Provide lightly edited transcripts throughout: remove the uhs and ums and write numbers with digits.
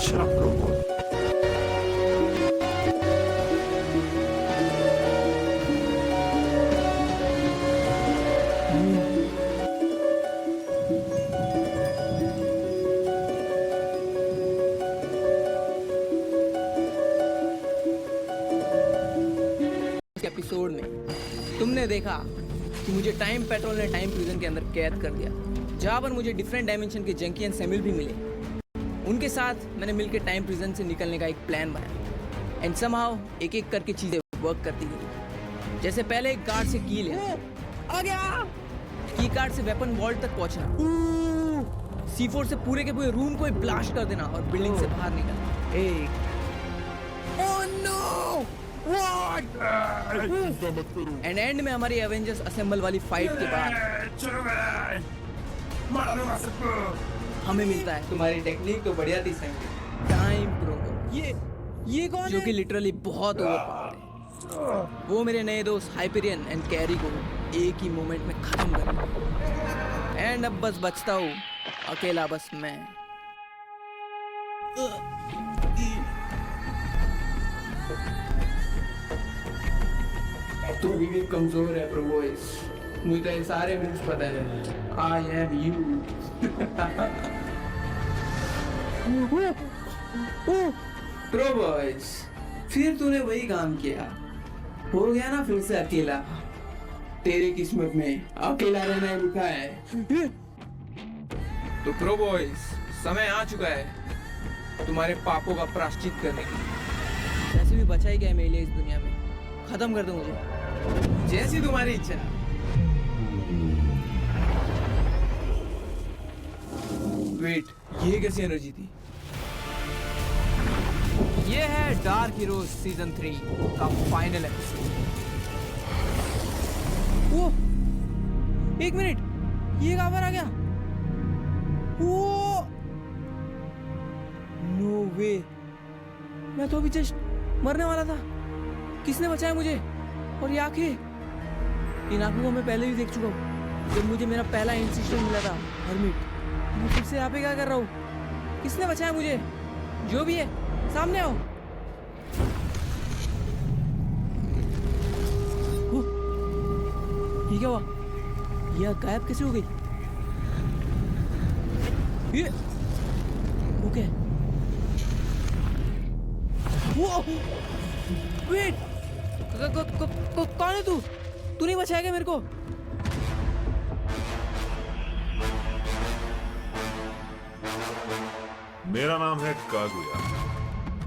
अच्छा promo. Episode में तुमने देखा कि मुझे टाइम पेट्रोल ने टाइम प्रिजन के अंदर कैद कर दिया, जहाँ पर मुझे डिफरेंट डायमेंशन के जंकी एंड सैमुअल भी मिले। उनके साथ मैंने मिलकर टाइम प्रिजन से निकलने का एक प्लान बनाया एंड समहाउ एक एक करके चीजें वर्क करती गई। जैसे पहले एक गार्ड से की ले आ गया, की कार्ड से वेपन वॉल्ट तक पहुंचना, C4 से पूरे के पूरे रूम को ही ब्लास्ट कर देना और बिल्डिंग से बाहर निकलना। एक ओह नो एंड एंड में हमारी एवेंजर्स असेंबल वाली फाइट के बाद हमें मिलता है तुम्हारी टेक्निक तो बढ़िया थी सैम, टाइम प्रोमो। ये कौन है? जो कि लिटरली बहुत ओवरपावर्ड है। वो मेरे नए दोस्त हाइपरियन एंड कैरी को एक ही मोमेंट में खत्म कर एंड अब बस बचता हूँ अकेला, बस मैं। तू भी कमजोर है प्रोबॉयज, मुझे तो सारे मूव्स पता है। I am you. प्रोबॉयज फिर तूने वही काम किया, हो गया ना फिर से अकेला। तेरी किस्मत में अकेला रहना लिखा है। तो प्रोबॉयज समय आ चुका है तुम्हारे पापों का प्रायश्चित करने की। वैसे भी बचा ही गया मेरे लिए इस दुनिया में, खत्म कर दो मुझे जैसी तुम्हारी इच्छा। वेट, ये कैसी एनर्जी थी? ये है डार्क हीरोज सीजन 3 का फाइनल एपिसोड। वो एक मिनट, ये कहां पर आ गया? वो नो वे, मैं तो अभी जस्ट मरने वाला था। किसने बचाया मुझे? और ये आंखें, इन आंखों को मैं पहले भी देख चुका हूँ जब मुझे मेरा पहला इंसिस्टेंट मिला था हर्मिट। मैं फिर से यहाँ पे क्या कर रहा हूँ? किसने बचाया मुझे? जो भी है सामने आओ। ये क्या हुआ? ये गायब कैसे हो गई? ये ओके, वो वेट, कौन है तू? तू नहीं बचाएगा मेरे को? मेरा नाम है कागुया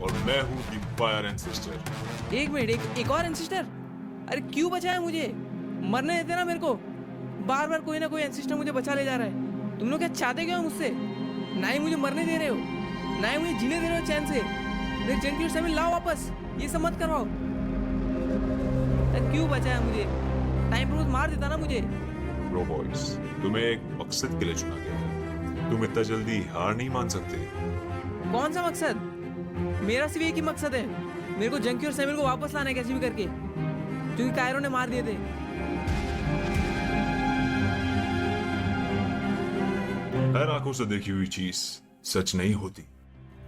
और मैं हूँ द फायर एंसेस्टर। एक मिनट, एक और एंसेस्टर? अरे क्यों बचाया मुझे? मरने देते ना मेरे को। बार बार कोई ना कोई एंसेस्टर मुझे बचा ले जा रहा है। तुम लोग क्या चाहते क्या हो मुझसे? ना ही मुझे मरने दे रहे हो, ना ही मुझे जीने दे रहे हो चैन से। मेरे जंकी और सैमुअल लाओ वापस, ये सब मत करवाओ। क्यों बचाया मुझे? टाइम प्रोज मार देता ना मुझे। ब्रो बॉयज, तुम्हें एक मकसद के लिए चुना गया है। तुम इतना जल्दी हार नहीं मान सकते। कौन सा मकसद? मेरा सिर्फ एक ही मकसद है, मेरे को जंकी और सैमुअल को वापस लाना है कैसे भी करके, क्योंकि कायरो ने मार दिए थे। हर आंखों से देखी हुई चीज सच नहीं होती।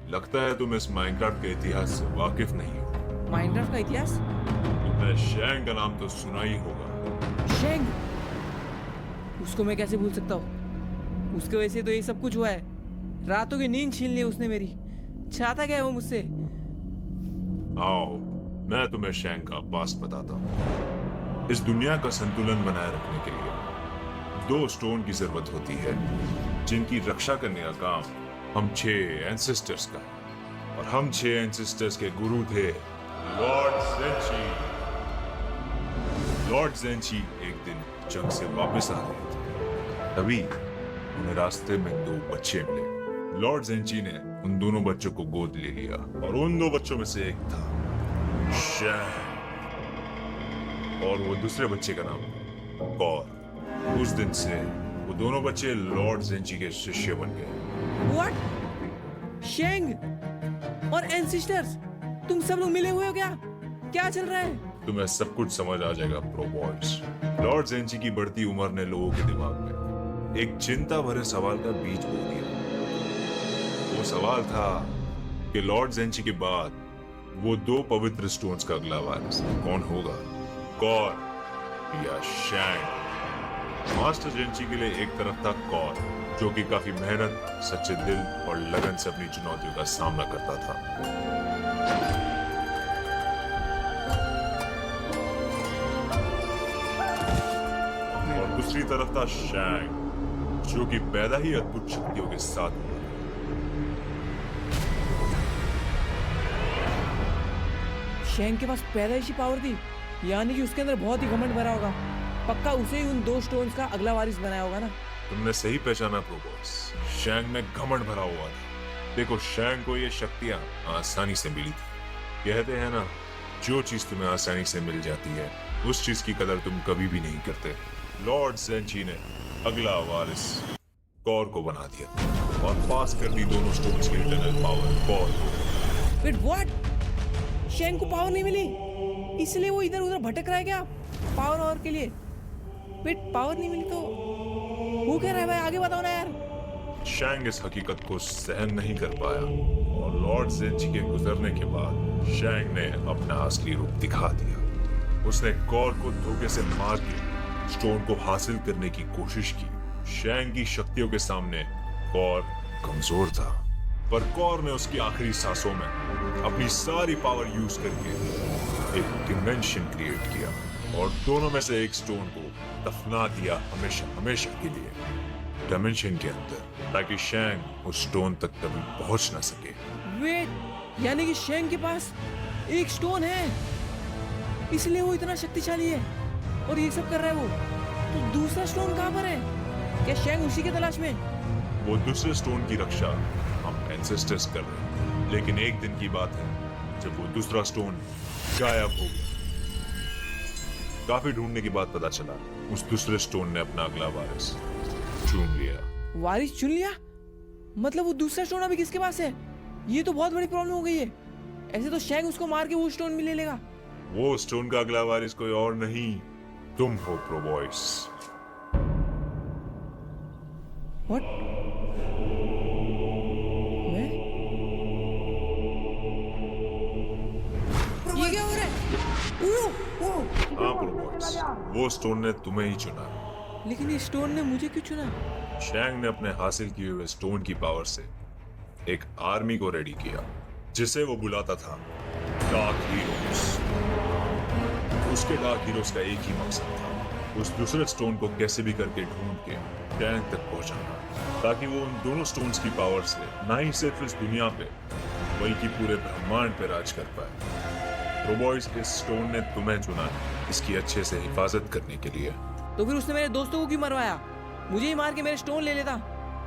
लगता है तुम इस माइनक्राफ्ट के इतिहास से वाकिफ नहीं हो। माइनक्राफ्ट का इतिहास? तुमने शैंग का नाम तो सुना ही होगा। शैंग? उसको मैं कैसे भूल सकता हूँ? उसके वजह से तो ये सब कुछ हुआ है। रातों की नींद छीन ली उसने मेरी। चाहता क्या है वो मुझसे? आओ, मैं तुम्हें शैंग का पास्ट बताता हूँ। इस दुनिया का संतुलन बनाए रखने के लिए 2 स्टोन की जरूरत होती है, जिनकी रक्षा करने का काम हम 6 एंसेस्टर्स का है। और हम 6 एंसेस्टर्स के गुरु थे लॉर्ड ज़ेंची। लॉर्ड ज़ेंची एक दिन जंग से वापस आ रहे थे, तभी उन्हें रास्ते में 2 बच्चे मिले। लॉर्ड ज़ेंची ने उन दोनों बच्चों को गोद ले लिया और उन 2 बच्चों में से एक था शैंग और वो दूसरे बच्चे का नाम कॉर। उस दिन से वो दोनों बच्चे लॉर्ड ज़ेंची के शिष्य बन गए। व्हाट? शैंग और एंसेस्टर्स, तुम सब लोग मिले हुए हो क्या? क्या चल रहा है? तुम्हें सब कुछ समझ आ जाएगा प्रो बॉयज। लॉर्ड ज़ेंची की बढ़ती उम्र ने लोगों के दिमाग में एक चिंता भरे सवाल का बीज बो दिया। वो सवाल था, कि लॉर्ड ज़ेंची के बाद वो दो पवित्र स्टोन्स का अगला वारिस कौन होगा, कॉर या शैंग। मास्टर ज़ेंची के लिए एक तरफ था कॉर, जो कि काफी मेहनत, सच्चे दिल और लगन से अपनी चुनौतियों का सामना करता था। और दूसरी तरफ था शैंग, जो कि पैदा ही अद्भुत शक्तियों के साथ हुआ। शैंग के पास पैदाइशी पावर थी, यानी कि उसके अंदर बहुत ही घमंड भरा होगा। पक्का उसे ही उन दो स्टोन्स का अगला वारिस बनाया होगा ना। तुमने सही पहचाना प्रोबॉस, शैंग में घमंड भरा हुआ था। देखो, शैंग को ये शक्तियां आसानी से मिली थी। कहते हैं ना, जो चीज तुम्हें आसानी से मिल जाती है उस चीज की कदर तुम कभी भी नहीं करते। लॉर्ड ज़ेंची ने अगला वारिस कॉर को बना दिया और पास कर दी दोनों स्टोन्स की इंटरनल पावर कॉर को। Wait what? शैंग को पावर नहीं मिली, इसलिए वो इधर उधर भटक रहा है क्या पावर और के लिए? वेट, पावर नहीं मिली तो वो कह रहा है भाई, आगे बताओ ना यार। शैंग इस हकीकत को सहन नहीं कर पाया और लॉर्ड ज़ेंची के गुजरने के बाद शैंग ने अपना असली रूप दिखा दिया। उसने कॉर को धोखे से मार के स्टोन को हासिल करने की कोशिश की। शैंग की शक्तियों के सामने कॉर कमजोर था, पर कॉर ने उसकी आखिरी सांसों में अपनी सारी पावर यूज करके एक डिमेंशन क्रिएट किया और दोनों में से एक स्टोन को दफना दिया हमेशा हमेशा के लिए डायमेंशन के अंदर, ताकि शैंग उस स्टोन तक कभी पहुंच ना सके। वेट, यानी कि शैंग के पास एक स्टोन है, इसलिए वो इतना शक्तिशाली है और ये सब कर रहा है वो। तो दूसरा स्टोन कहाँ पर है? क्या शैंग उसी की तलाश में? वो दूसरे स्टोन की रक्षा हम एंसेस्टर्स कर रहे हैं, लेकिन एक दिन की बात है जब वो दूसरा स्टोन गायब हो गया। काफी ढूंढने के बाद पता चला उस दूसरे स्टोन ने अपना अगला वारिस चुन लिया। वारिस चुन लिया? मतलब वो दूसरा स्टोन अभी किसके पास है? ये तो बहुत बड़ी प्रॉब्लम हो गई है। ऐसे तो शैंग उसको मार के वो स्टोन भी ले लेगा। वो स्टोन का अगला वारिस कोई और नहीं, तुम हो प्रोबॉयस। व्हाट? मैं? ये क्या हो रहा है? हाँ प्रोबॉयस, वो स्टोन ने तुम्हें ही चुना। लेकिन ये स्टोन ने मुझे क्यों चुना? शैंग ने अपने हासिल किए हुए स्टोन की पावर से एक आर्मी को रेडी किया, जिसे वो बुलाता था डार्क हीरोज। उसके डार्क हीरोज का एक ही मकसद था, उस दूसरे स्टोन को कैसे भी करके ढूंढ के टैंक तक पहुंचाना, ताकि वो उन दोनों स्टोन्स की पावर से ना ही सिर्फ इस दुनिया पे बल्कि पूरे ब्रह्मांड पे राज कर पाए। प्रोबॉयस, इस स्टोन ने तुम्हें चुना है इसकी अच्छे से हिफाजत करने के लिए। तो फिर उसने मेरे दोस्तों को क्यों मरवाया? मुझे ही मार के मेरे स्टोन ले लेता।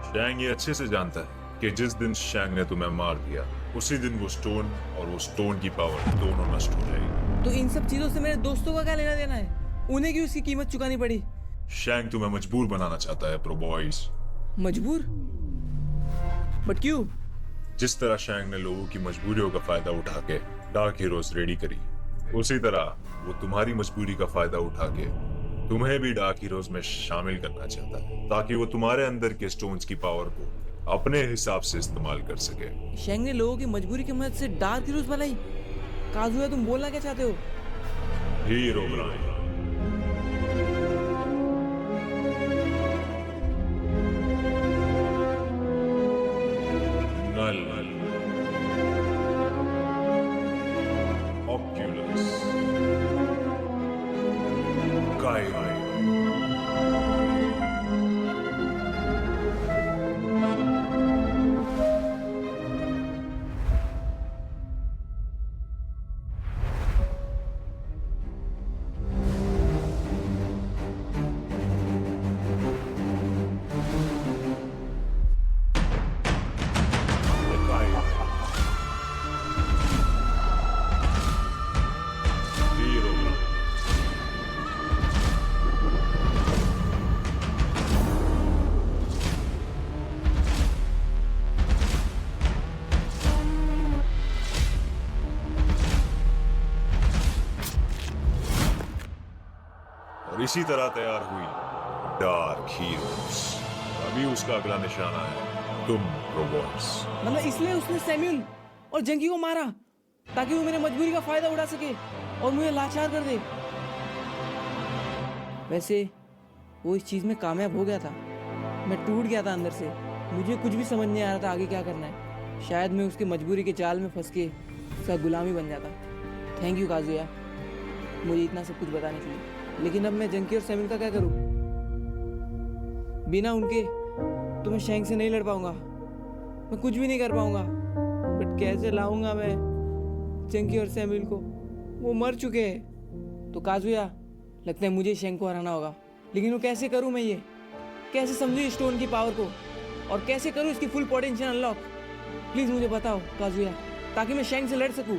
शैंग ये अच्छे से जानता है कि जिस दिन शैंग ने तुम्हें मार दिया उसी दिन वो स्टोन और वो स्टोन की पावर दोनों नष्ट हो जाएगी। तो इन सब चीजों से मेरे दोस्तों का क्या लेना देना है? उन्हें क्यों उसकी कीमत चुकानी पड़ी? शैंग तुम्हें मजबूर बनाना चाहता है प्रोबॉयस। मजबूर? बट क्यों? जिस तरह शैंग ने लोगों की मजबूरियों का फायदा उठा के डार्क हीरोज रेडी करी, उसी तरह वो तुम्हारी मजबूरी का फायदा उठा के तुम्हें भी डार्क हीरोज में शामिल करना चाहता है, ताकि वो तुम्हारे अंदर के स्टोन्स की पावर को अपने हिसाब से इस्तेमाल कर सके। शैंग ने लोगों की मजबूरी की मदद से डार्क हीरोज बनाई। काजुया, तुम बोलना क्या चाहते हो? हीरो ब्राइन, नल, ऑक्यूलस, काइरो, और इसी तरह तैयार हुई डार्क हीरोज। अभी उसका अगला निशाना है तुम प्रोबॉयस। मतलब इसलिए उसने सैम्यूल और जंकी को मारा ताकि वो मेरे मजबूरी का फायदा उठा सके और मुझे लाचार कर दे। वैसे वो इस चीज में कामयाब हो गया था। मैं टूट गया था अंदर से। मुझे कुछ भी समझ नहीं आ रहा था आगे क्या करना है। शायद मैं उसके मजबूरी के जाल में फंस के उसका गुलामी बन जाता। थैंक यू काजुया मुझे इतना सब कुछ बताने के लिए। लेकिन अब मैं जंकी और सैमुअल का क्या करूं? बिना उनके तो मैं शैंक से नहीं लड़ पाऊंगा। मैं कुछ भी नहीं कर पाऊंगा। बट कैसे लाऊंगा मैं जंकी और सैमुअल को? वो मर चुके हैं। तो काजुया लगता है मुझे शैंक को हराना होगा। लेकिन वो कैसे करूं मैं? ये कैसे समझूं इस स्टोन की पावर को और कैसे करूं इसकी फुल पोटेंशियल अनलॉक? प्लीज मुझे बताओ काजुया, ताकि मैं शैंक से लड़ सकूं।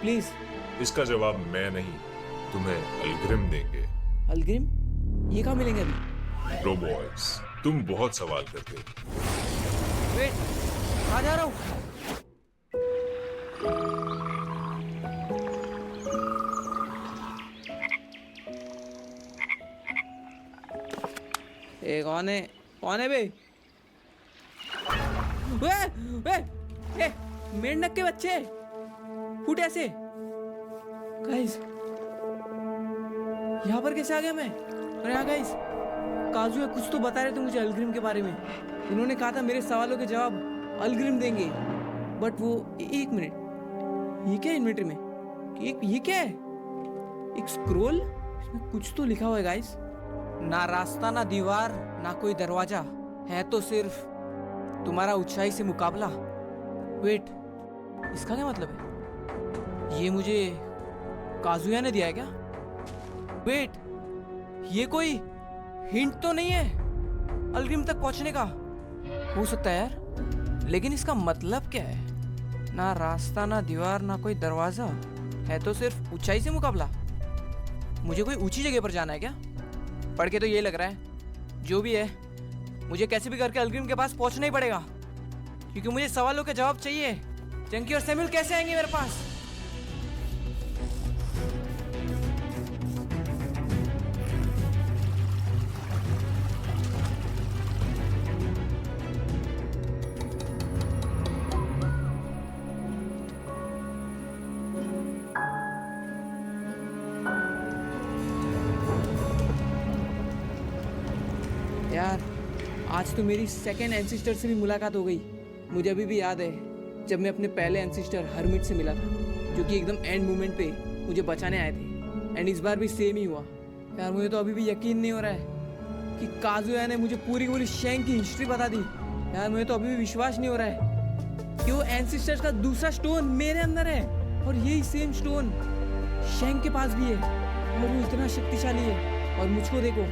प्लीज। इसका जवाब मैं नहीं, तुम्हें अलग्रिम देंगे। अलग्रिम? ये कहाँ मिलेंगे अभी? ब्रो बॉयज, तुम बहुत सवाल करते हो। वेट, आ जा रहा हूँ। कौन है? कौन है बे? वे, मेंढक के बच्चे फूट ऐसे। गाइस, यहाँ पर कैसे आ गया मैं? अरे हाँ गाइस, काजुया कुछ तो बता रहे थे मुझे अलग्रिम के बारे में। उन्होंने कहा था मेरे सवालों के जवाब अलग्रिम देंगे। बट वो एक मिनट, ये क्या इन्वेंटरी में? ये क्या है? एक स्क्रोल? इसमें कुछ तो लिखा हुआ है गाइस। ना रास्ता ना दीवार ना कोई दरवाजा, है तो सिर्फ तुम्हारा ऊंचाई से मुकाबला। वेट, इसका क्या मतलब है? ये मुझे काजुया ने दिया है क्या? वेट, ये कोई हिंट तो नहीं है अलग्रिम तक पहुंचने का? हो सकता है यार, लेकिन इसका मतलब क्या है? ना रास्ता ना दीवार ना कोई दरवाजा, है तो सिर्फ ऊंचाई से मुकाबला। मुझे कोई ऊंची जगह पर जाना है क्या? पढ़ के तो ये लग रहा है। जो भी है, मुझे कैसे भी करके अलग्रिम के पास पहुंचना ही पड़ेगा, क्योंकि मुझे सवालों के जवाब चाहिए। जंकी और सैमुअल कैसे आएंगे मेरे पास? यार, आज तो मेरी सेकेंड एंसिस्टर से भी मुलाकात हो गई। मुझे अभी भी याद है जब मैं अपने पहले एंसिस्टर हरमिट से मिला था, जो कि एकदम एंड मोमेंट पे मुझे बचाने आए थे। एंड इस बार भी सेम ही हुआ। यार, मुझे तो अभी भी यकीन नहीं हो रहा है कि काजुया ने मुझे पूरी पूरी शैंक की हिस्ट्री बता दी। यार, मुझे तो अभी भी विश्वास नहीं हो रहा है कि वो एंसिस्टर्स का दूसरा स्टोन मेरे अंदर है और यही सेम स्टोन शैंक के पास भी है और वो इतना शक्तिशाली है। और मुझको देखो,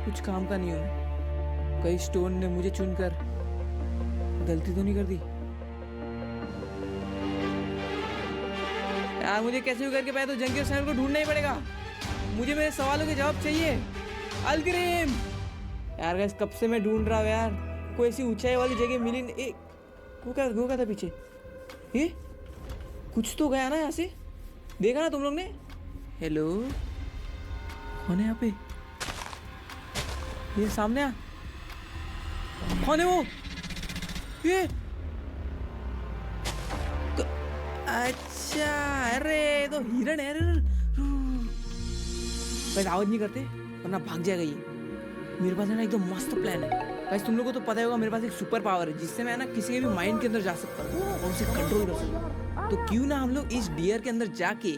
कुछ काम का नहीं हूं। कई स्टोन ने मुझे चुनकर गलती तो नहीं कर दी? यार, मुझे कैसे भी करके पहले तो जंकी और सैमुअल को ढूंढना ही पड़ेगा। मुझे मेरे सवालों के जवाब चाहिए। अलग्रिम! यार गाइस, कब से मैं ढूंढ रहा हूँ यार, कोई ऐसी ऊंचाई वाली जगह मिली नहीं। वो क्या था पीछे? ये कुछ तो गया ना यहाँ से। देखा ना तुम लोग ने? हेलो, कौन है यहाँ पे? ये सामने आ। कौन है वो? ये अच्छा, अरे तो हिरण है। वैसे आवाज नहीं करते वरना भाग जाएगा ये। मेरे पास है ना एकदम मस्त प्लान है। गाइस, तुम लोगों को तो पता होगा मेरे पास एक सुपर पावर है जिससे मैं ना किसी के भी माइंड के अंदर जा सकता हूँ और उसे कंट्रोल कर सकता हूँ। तो क्यों ना हम लोग इस डियर के अंदर जाके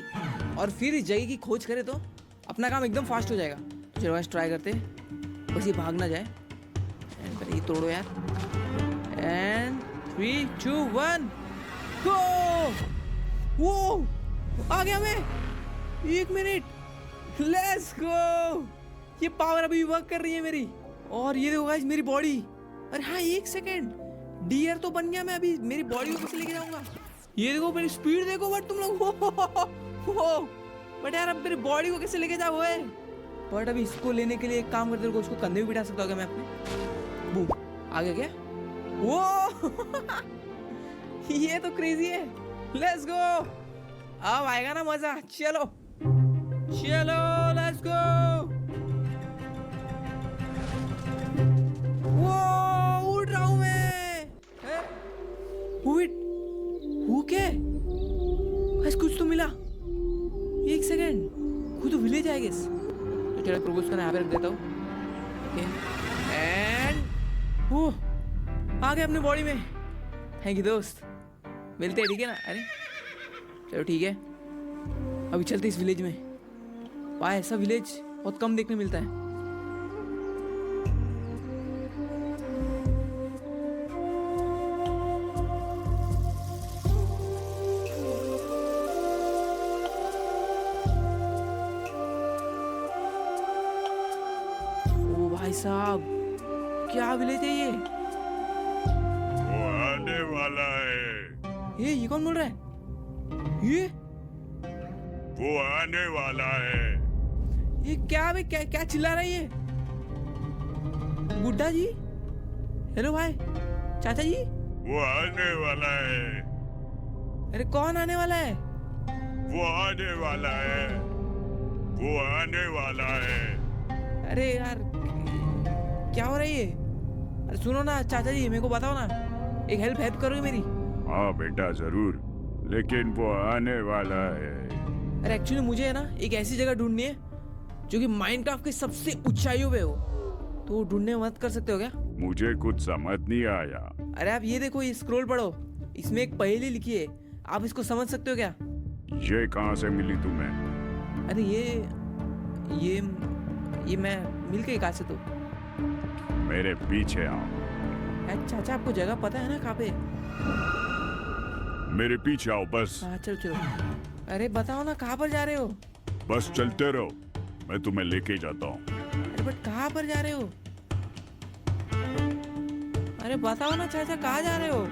और फिर इस जगह की खोज करें, तो अपना काम एकदम फास्ट हो जाएगा। तो चलो गाइस, ट्राई करते हैं, बस ये भाग ना जाए। एंड ये तोड़ो यार। एंड 3, 2, 1 गो! वो आ गया मैं। 1 मिनट, लेट्स गो! ये पावर अभी वर्क कर रही है मेरी। और ये देखो गाइस, मेरी बॉडी। अरे हाँ, 1 सेकेंड, डियर तो बन गया मैं। अभी मेरी बॉडी को कैसे लेके जाऊंगा? ये देखो मेरी स्पीड देखो। बट तुम लोग बट यार, अब मेरी बॉडी को कैसे लेके जाओ? बट अभी इसको लेने के लिए एक काम करते, उसको कंधे में बिठा सकता हूँ क्या मैं अपने? बूम, आ गया क्या? वो ये तो क्रेजी है। Let's go! अब आएगा ना मजा। चलो चलो, लेट्स गो! वो उड़ रहा हूँ मैं। वो बस कुछ तो मिला। एक सेकंड, खुद विलेज है गेस। तो चलो प्रोपोज करना यहाँ पे रख देता हूँ। ओके एंड वो आ गया अपने बॉडी में। थैंक यू दोस्त, मिलते हैं ठीक है ना। अरे चलो ठीक है, अभी चलते इस विलेज में। वाह, ऐसा विलेज बहुत कम देखने मिलता है। ओ भाई साहब, क्या विलेज है ये? वो आने वाला है। ये कौन बोल रहा है? ये वो आने वाला है। ये क्या बे, क्या क्या चिल्ला रहा है ये? बुड्ढा जी, हेलो भाई, चाचा जी। वो आने वाला है। अरे कौन आने वाला है? वो आने वाला है। वो आने वाला है। अरे यार, क्या हो रहा है ये? अरे सुनो ना चाचा जी, मेरे को बताओ ना, एक हेल्प करोगे मेरी? हाँ बेटा जरूर, लेकिन वो आने वाला है। अरे एक्चुअली मुझे है ना एक ऐसी जगह ढूंढनी है जो कि माइनक्राफ्ट की सबसे ऊंचाइयों पे हो। तो ढूंढने में मदद कर सकते हो क्या? मुझे कुछ समझ नहीं आया। अरे आप ये देखो, ये स्क्रॉल पढ़ो, इसमें एक पहेली लिखी है, आप इसको समझ सकते हो क्या? ये कहाँ से मिली तुम्हें? अरे ये मैं मिल के कहा से तो। मेरे पीछे आओ। अरे चाचा, आपको जगह पता है ना कहाँ पे? मेरे पीछे आओ बस। हाँ चलो चलो। अरे बताओ ना, कहाँ पर जा रहे हो? बस चलते रहो, मैं तुम्हें लेके जाता हूँ। अरे बट कहाँ पर जा रहे हो? अरे बताओ ना चाचा, कहाँ जा रहे हो?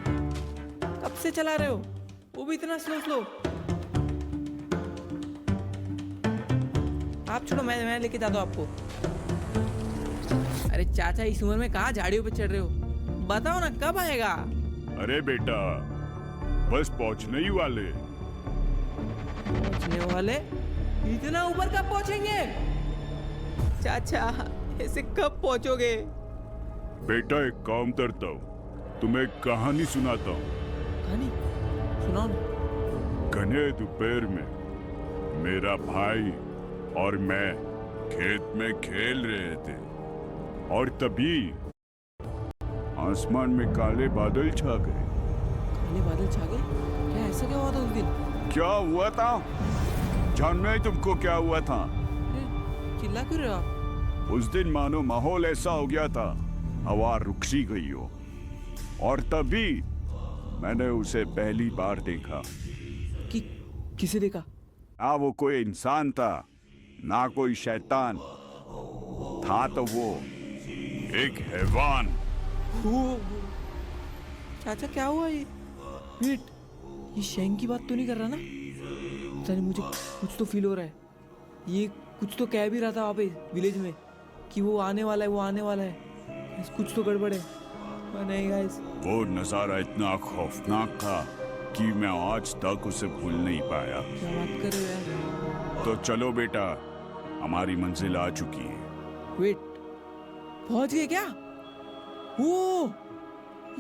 कब से चला रहे हो, वो भी इतना स्लो? आप छोड़ो, मैं लेके जाता हूँ आपको। अरे चाचा, इस उम्र में कहाँ झाड़ियों पे चढ़ रहे हो? बताओ ना कब आएगा? अरे बेटा, बस पहुँचने ही वाले। पहुंचने वाले? इतना ऊपर कब पहुंचेंगे? चाचा, ऐसे कब पहुंचोगे? बेटा एक काम करता हूँ, तुम्हें एक कहानी सुनाता हूँ। कहानी सुनाओ ना। घने दोपहर में मेरा भाई और मैं खेत में खेल रहे थे और तभी आसमान में काले बादल छा गए। काले बादल छा गए? क्या ऐसा क्या हुआ था उस दिन? क्या हुआ था? जानना है तुमको क्या हुआ था? चिल्ला क्यों रहे हो आप? उस दिन मानो माहौल ऐसा हो गया था, हवा रुक सी गई हो। और तभी मैंने उसे पहली बार देखा। किसे देखा? ना वो कोई इंसान था, ना कोई शैतान था, तो वो एक हैवान। चाचा क्या हुआ ये? वेट, ये शैंग की बात तो नहीं कर रहा ना? पता नहीं, मुझे कुछ तो फील हो रहा है। ये कुछ तो कह भी रहा था वहाँ पे विलेज में कि वो आने वाला है। कुछ तो गड़बड़ है। नहीं गाइस, वो नजारा इतना खौफनाक था कि मैं आज तक उसे भूल नहीं पाया। क्या बात कर रहे हो यार? तो चलो बेटा, हमारी मंजिल आ चुकी है। वेट, पहुंच गए क्या? ओ,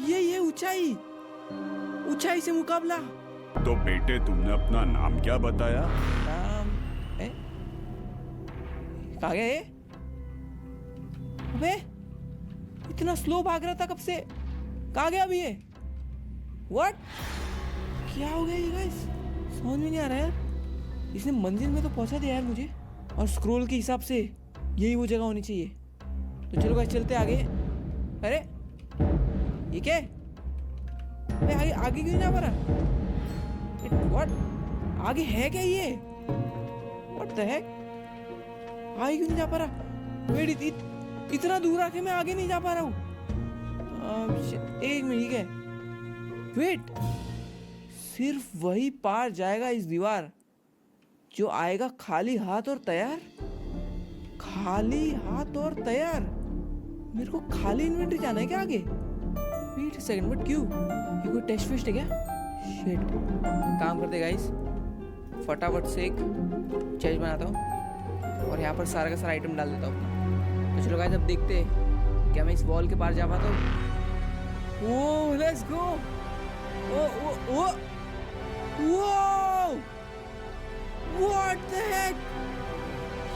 ये ऊंचाई से मुकाबला। तो बेटे, तुमने अपना नाम क्या बताया? नाम कहाँ गया ये? अबे, इतना स्लो भाग रहा था कब से, कहाँ गया अभी ये? व्हाट? क्या हो गया ये गाइस? समझ में नहीं आ रहा यार। इसने मंजिल में तो पहुंचा दिया यार मुझे, और स्क्रॉल के हिसाब से यही वो जगह होनी चाहिए। तो चलो गाइस, चलते आगे। अरे ये क्या? अबे आगे क्यों नहीं जा पा रहा? व्हाट? आगे है क्या ये? What the heck? आगे क्यों नहीं जा पा रहा? वेट, इतना दूर आके मैं आगे नहीं जा पा रहा हूँ। एक मिनट है। वेट, सिर्फ वही पार जाएगा इस दीवार जो आएगा खाली हाथ और तैयार। खाली हाथ और तैयार? मेरे को खाली इन्वेंटरी जाना है क्या आगे? वेट सेकंड, बट क्यों? ये कोई टेस्ट फेस्ट है क्या? शिट, काम करते गाइस, फटाफट से एक चेस्ट बनाता हूँ और यहाँ पर सारा का सारा आइटम डाल देता हूँ। तो चलो गाइस, अब देखते हैं क्या मैं इस वॉल के पार जा पाता हूँ। ओह लेट्स गो। ओ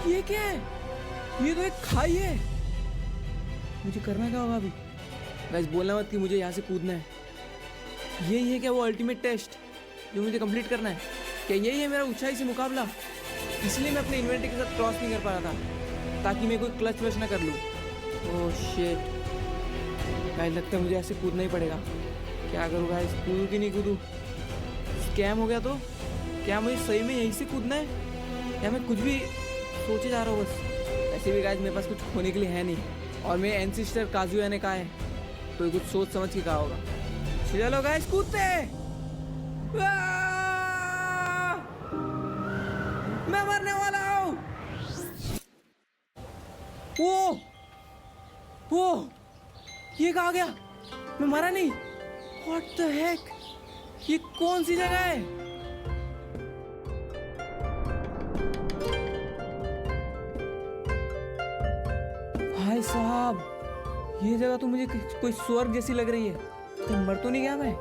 ये क्या है? ये तो एक खाई है। मुझे करना क्या होगा अभी? गाइस बोलना मत कि मुझे यहाँ से कूदना है। यही है क्या वो अल्टीमेट टेस्ट जो मुझे कंप्लीट करना है? क्या यही है मेरा ऊंचाई से मुकाबला? इसलिए मैं अपने इन्वेंटरी के साथ क्रॉस नहीं कर पा रहा था, ताकि मैं कोई क्लच वच ना कर लूँ। ओह शिट, गाइस लगता है मुझे ऐसे कूदना ही पड़ेगा। क्या करूँ गाइस, कूदूँ कि नहीं कूदूँ? स्कैम हो गया तो क्या मुझे सही में यहीं से कूदना है, या मैं कुछ भी सोचे जा रहा हूँ बस? ऐसे भी गाइस मेरे पास कुछ खोने के लिए है नहीं, और मेरे एंसिस्टर काजुया ने कहा है तो ये कुछ सोच समझ के कहा होगा। चलो गाइस कूदते हैं। मैं मरने वाला हूँ। वो ये कहाँ गया? मैं मरा नहीं। What the heck? ये कौन सी जगह है? भाई साहब, ये जगह तो मुझे कोई स्वर्ग जैसी लग रही है। तो मर तो नहीं गया मैं?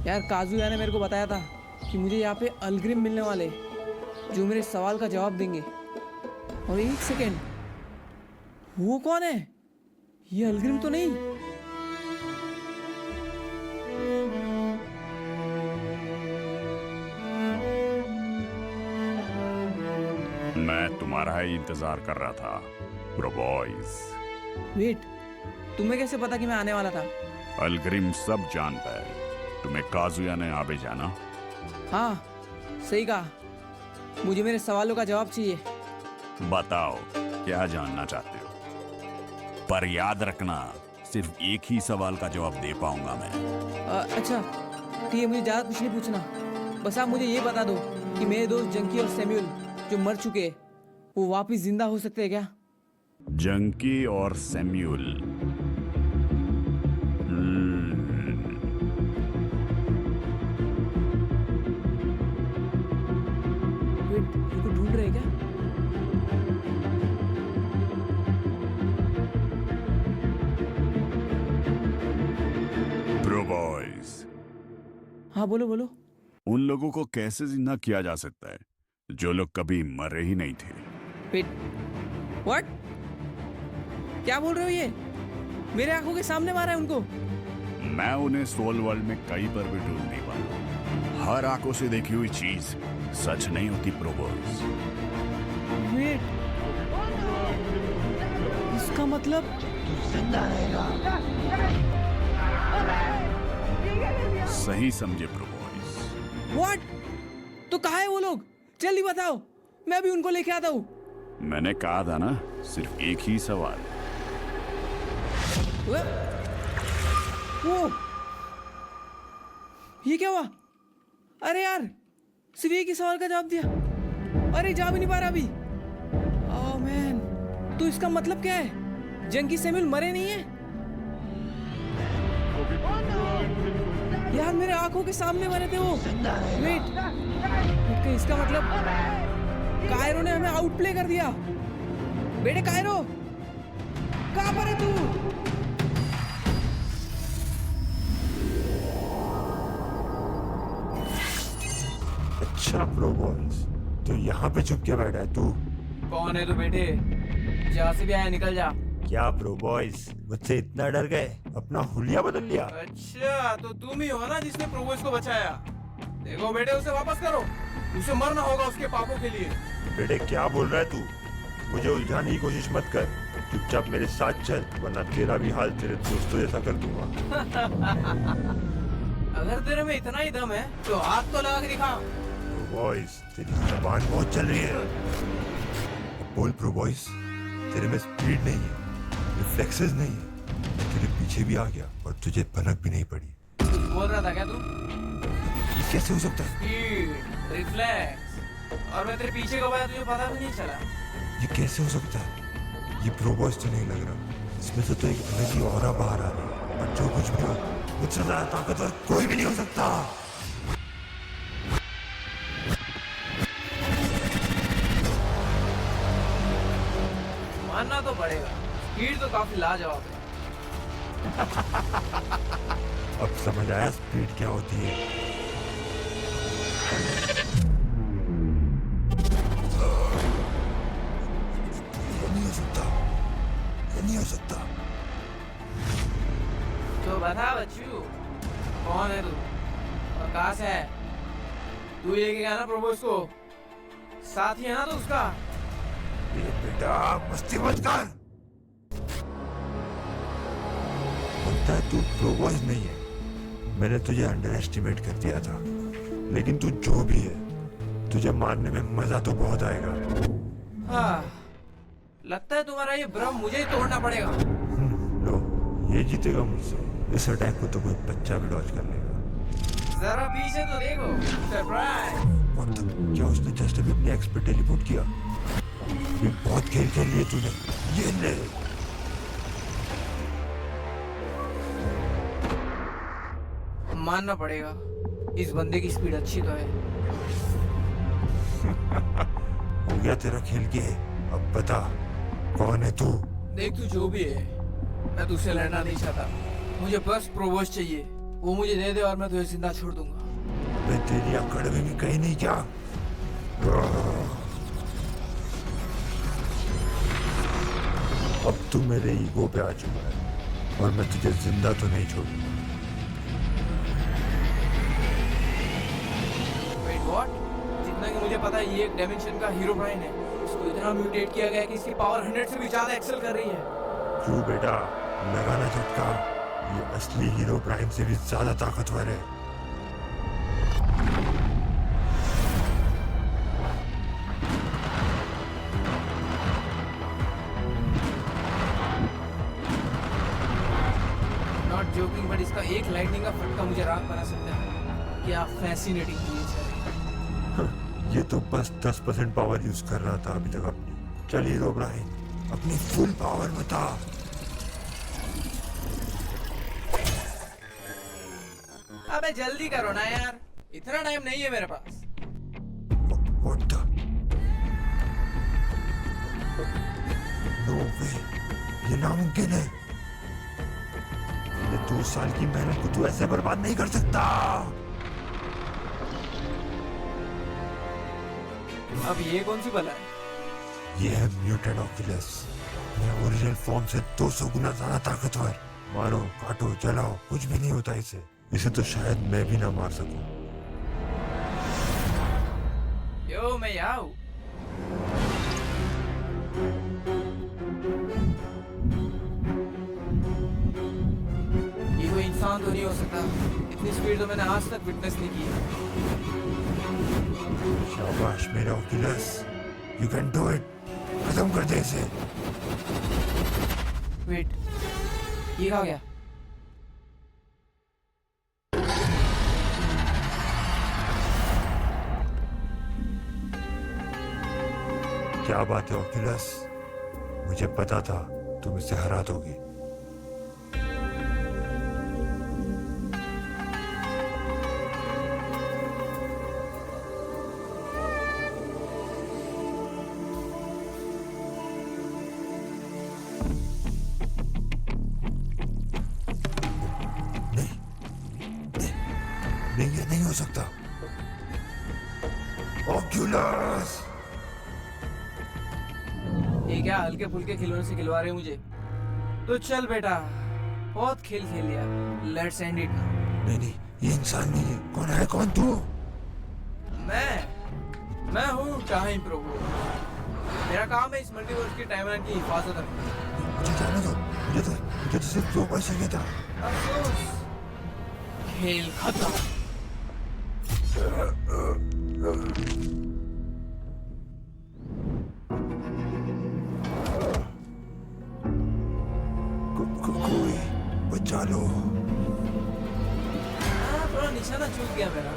यार काजुया ने मेरे को बताया था कि मुझे यहाँ पे अलग्रिम मिलने वाले जो मेरे सवाल का जवाब देंगे। और एक सेकेंड, वो कौन है? ये अलग्रिम तो नहीं? मैं तुम्हारा ही इंतजार कर रहा था प्रोबॉयज। वेट, तुम्हें कैसे पता कि मैं आने वाला था? अलग्रिम सब जानता है। तुम्हें काजुया ने आबे जाना? हाँ सही कहा, मुझे मेरे सवालों का जवाब चाहिए। बताओ क्या जानना चाहते हो, पर याद रखना सिर्फ एक ही सवाल का जवाब दे पाऊंगा मैं। अच्छा ठीक है, मुझे ज़्यादा कुछ नहीं पूछना, बस आप मुझे ये बता दो कि मेरे दोस्त जंकी और सैम्यूल जो मर चुके हैं वो वापस जिंदा हो सकते हैं क्या? जंकी और सैम्यूल? वेट, इनको ढूंढ रहे हैं क्या? प्रो बॉयज, हाँ बोलो बोलो। उन लोगों को कैसे जिंदा किया जा सकता है जो लोग कभी मरे ही नहीं थे? Wait, what? क्या बोल रहे हो? ये मेरे आंखों के सामने मारा है उनको। मैं उन्हें सोल वर्ल्ड में कहीं पर भी ढूंढ नहीं पाता। हर आंखों से देखी हुई चीज सच नहीं होती प्रो बॉयज। वेट, इसका मतलब सही समझे प्रो बॉयज। व्हाट? तो कहाँ है वो लोग? जल्दी बताओ, मैं भी उनको लेके आता हूँ। मैंने कहा था ना, सिर्फ एक ही सवाल। वो ये क्या हुआ? अरे यार, सिर्फ एक ही सवाल का जवाब दिया। अरे जा भी नहीं पा रहा अभी। ओह मैन, तो इसका मतलब क्या है? जंकी सैम्यूल मरे नहीं है? यार मेरे आंखों के सामने मरे थे वो। वेट, इसका मतलब कायरो ने हमें आउटप्ले कर दिया। बेटे कायरो, कहाँ पर है तू? अच्छा प्रो बॉयज, तो यहाँ पे चुप क्या बैठा है तू? कौन है तू बेटे? जहाँ से भी आया निकल जा। क्या प्रो बॉयज मुझसे इतना डर गए, अपना हुलिया बदल लिया? अच्छा तो तुम ही हो ना जिसने प्रोवोस को बचाया। देखो बेटे, उसे वापस करो, उसे मरना होगा उसके पापों के लिए। बेटे क्या बोल रहा है तू? मुझे उलझाने की कोशिश मत कर, चुपचाप मेरे साथ चल, वरना तेरा भी हाल तेरे दोस्तों जैसा कर दूंगा। अगर तेरे में इतना ही दम है तो हाथ तो लगा के दिखा। प्रो बॉयज तेरी जबान बहुत चल रही है। अब बोल प्रो बॉयज, तेरे में स्पीड नहीं है, रिफ्लेक्सेस नहीं है, तेरे पीछे भी आ गया और तुझे भनक भी नहीं पड़ी। कुछ बोल रहा था क्या तू? ये कैसे हो सकता है? स्पीड, रिफ्लेक्स, और मैं तेरे पीछे कब आया तुझे पता भी नहीं चला। ये कैसे हो सकता है? ये प्रो बॉयज तो नहीं लग रहा, इसमें से तो एक अलग ही ऑरा बाहर आ रही है। और जो कुछ भी हो, मुझसे ज्यादा ताकतवर कोई भी नहीं हो सकता। मानना तो पड़ेगा, स्पीड तो काफी लाजवाब है। अब समझ आया स्पीड क्या होती है। ये नहीं हो सकता, ये नहीं हो सकता। तो बता बच्चू, कौन है तू और कहाँ से है? तू लेके गया ना प्रभोज को, साथी है ना तो उसका? ये बेटा मस्ती मत कर। लगता है तू प्रोबॉयज नहीं है। मैंने तुझे अंडर एस्टिमेट कर दिया था, लेकिन तू जो भी है, तुझे मारने में मजा तो बहुत आएगा। हाँ, लगता है तुम्हारा ये भ्रम मुझे ही तोड़ना पड़ेगा। लो, ये जीतेगा मुझसे। इस अटैक को तो कोई बच्चा भी डॉज कर लेगा। जरा पीछे तो देखो, सरप्राइज। मतलब क्या उसने जस्ट अभी अपने एक्सपर्ट टेलीपोर्ट किया? ये बहुत खेल खेल लिए तूने। ये ले। मानना पड़ेगा, इस बंदे की स्पीड अच्छी तो है। हो गया तेरा खेल के। अब बता कौन है तू? देख तू जो भी है, मैं तुझसे लड़ना नहीं चाहता। मुझे बस प्रोवोज चाहिए, वो मुझे दे दे और मैं तुझे जिंदा छोड़ दूंगा। मैं तेरी अकड़ में भी कहीं नहीं क्या? अब तू मेरे ईगो पे आ चुका है और मैं तुझे जिंदा तो नहीं छोड़ूंगा। Wait what? जितना कि मुझे पता है ये एक डायमेंशन का हीरो ब्राइन है। इसको इतना म्यूटेट किया गया है कि इसकी पावर 100 से भी ज्यादा एक्सेल कर रही है। क्यों बेटा, लगाना झटका। ये असली हीरो प्राइम से भी ज्यादा ताकतवर है। नॉट जोकिंग, बट इसका एक लाइटनिंग का फटका मुझे राख बना सकता है। क्या फैसिनेटिंग क्रिएचर है। ये तो बस 10% पावर यूज कर रहा था अभी तक अपनी। चल हीरो ब्राइन, अपनी फुल पावर बता। अबे जल्दी करो ना यार, इतना टाइम नहीं है मेरे पास। What the? No way, ये नामुमकिन है। ये 2 साल की मेहनत को तू ऐसे बर्बाद नहीं कर सकता। अब ये कौन सी बला है? ये है म्यूटेंट ऑक्यूलस। ये ओरिजिनल फॉर्म से 200 गुना ज्यादा ताकतवर। मारो, काटो, जलाओ, कुछ भी नहीं होता इसे। इसे तो शायद मैं भी ना मार सकूं। यो मैं आओ। ये कोई इंसान तो नहीं हो सकता। इतनी स्पीड तो मैंने आज तक विटनेस नहीं की है। शाबाश मेरा Oculus, you can do it. खत्म कर दे इसे। वेट, ये कहाँ गया? क्या बात है ऑक्यूलस, मुझे पता था तुम इसे हरा दोगे। नहीं, ये नहीं हो सकता। ऑक्यूलस, ये क्या हल्के फुल्के खिलौने से खिलवा रहे हो मुझे? तो चल बेटा, बहुत खेल खेल लिया, लेट्स एंड इट नाउ। नहीं, ये इंसान नहीं है। कौन है, कौन तू? मैं हूँ टाइम प्रभु। मेरा काम है इस मल्टीवर्स की टाइमलाइन की हिफाजत रखना। मुझे जाने दो। मुझे तो सिर्फ 2 पैसे चाहिए था। अफसोस, खेल खत्म। कोई बचा लो। थोड़ा निशाना चूक गया मेरा।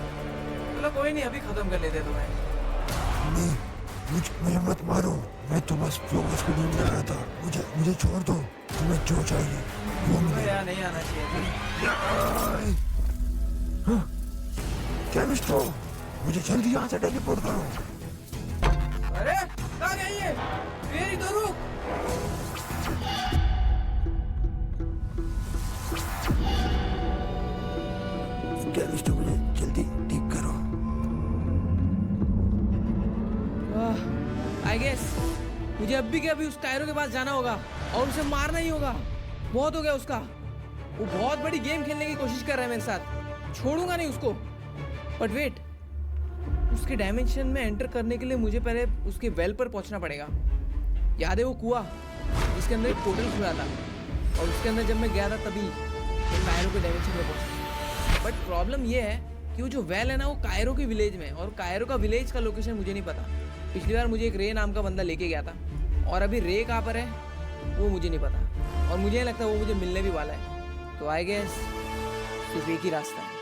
चलो कोई नहीं, अभी खत्म कर लेते तुम्हें। नहीं, मुझे मत मारो। मैं तो बस प्रोग्रेस को ढूंढ रहा था। मुझे छोड़ दो। तुम्हें जो चाहिए वो मिले। यार नहीं आना चाहिए। केमिस्ट्रो, मुझे जल्दी यहाँ से टेलीपोर्ट करो। अरे कहाँ गई ये? मेरी तो रुक। केमिस्ट्रो, मुझे जल्दी ठीक करो। आई गेस मुझे अभी के अभी उस कायरो के पास जाना होगा और उसे मारना ही होगा। बहुत हो गया उसका। वो बहुत बड़ी गेम खेलने की कोशिश कर रहा है मेरे साथ। छोड़ूंगा नहीं उसको। बट वेट, उसके डायमेंशन में एंटर करने के लिए मुझे पहले उसके वेल पर पहुंचना पड़ेगा। याद है वो कुआं जिसके अंदर एक पोर्टल खुला था और उसके अंदर जब मैं गया था तभी मैं कायरो के डायमेंशन में पहुंचा। बट प्रॉब्लम ये है कि वो जो वेल है ना वो कायरो के विलेज में, और कायरो का विलेज का लोकेशन मुझे नहीं पता। पिछली बार मुझे एक रे नाम का बंदा लेके गया था और अभी रे कहाँ पर है वो मुझे नहीं पता, और मुझे नहीं लगता वो मुझे मिलने भी वाला है। तो आई गेस सिर्फ एक ही रास्ता है।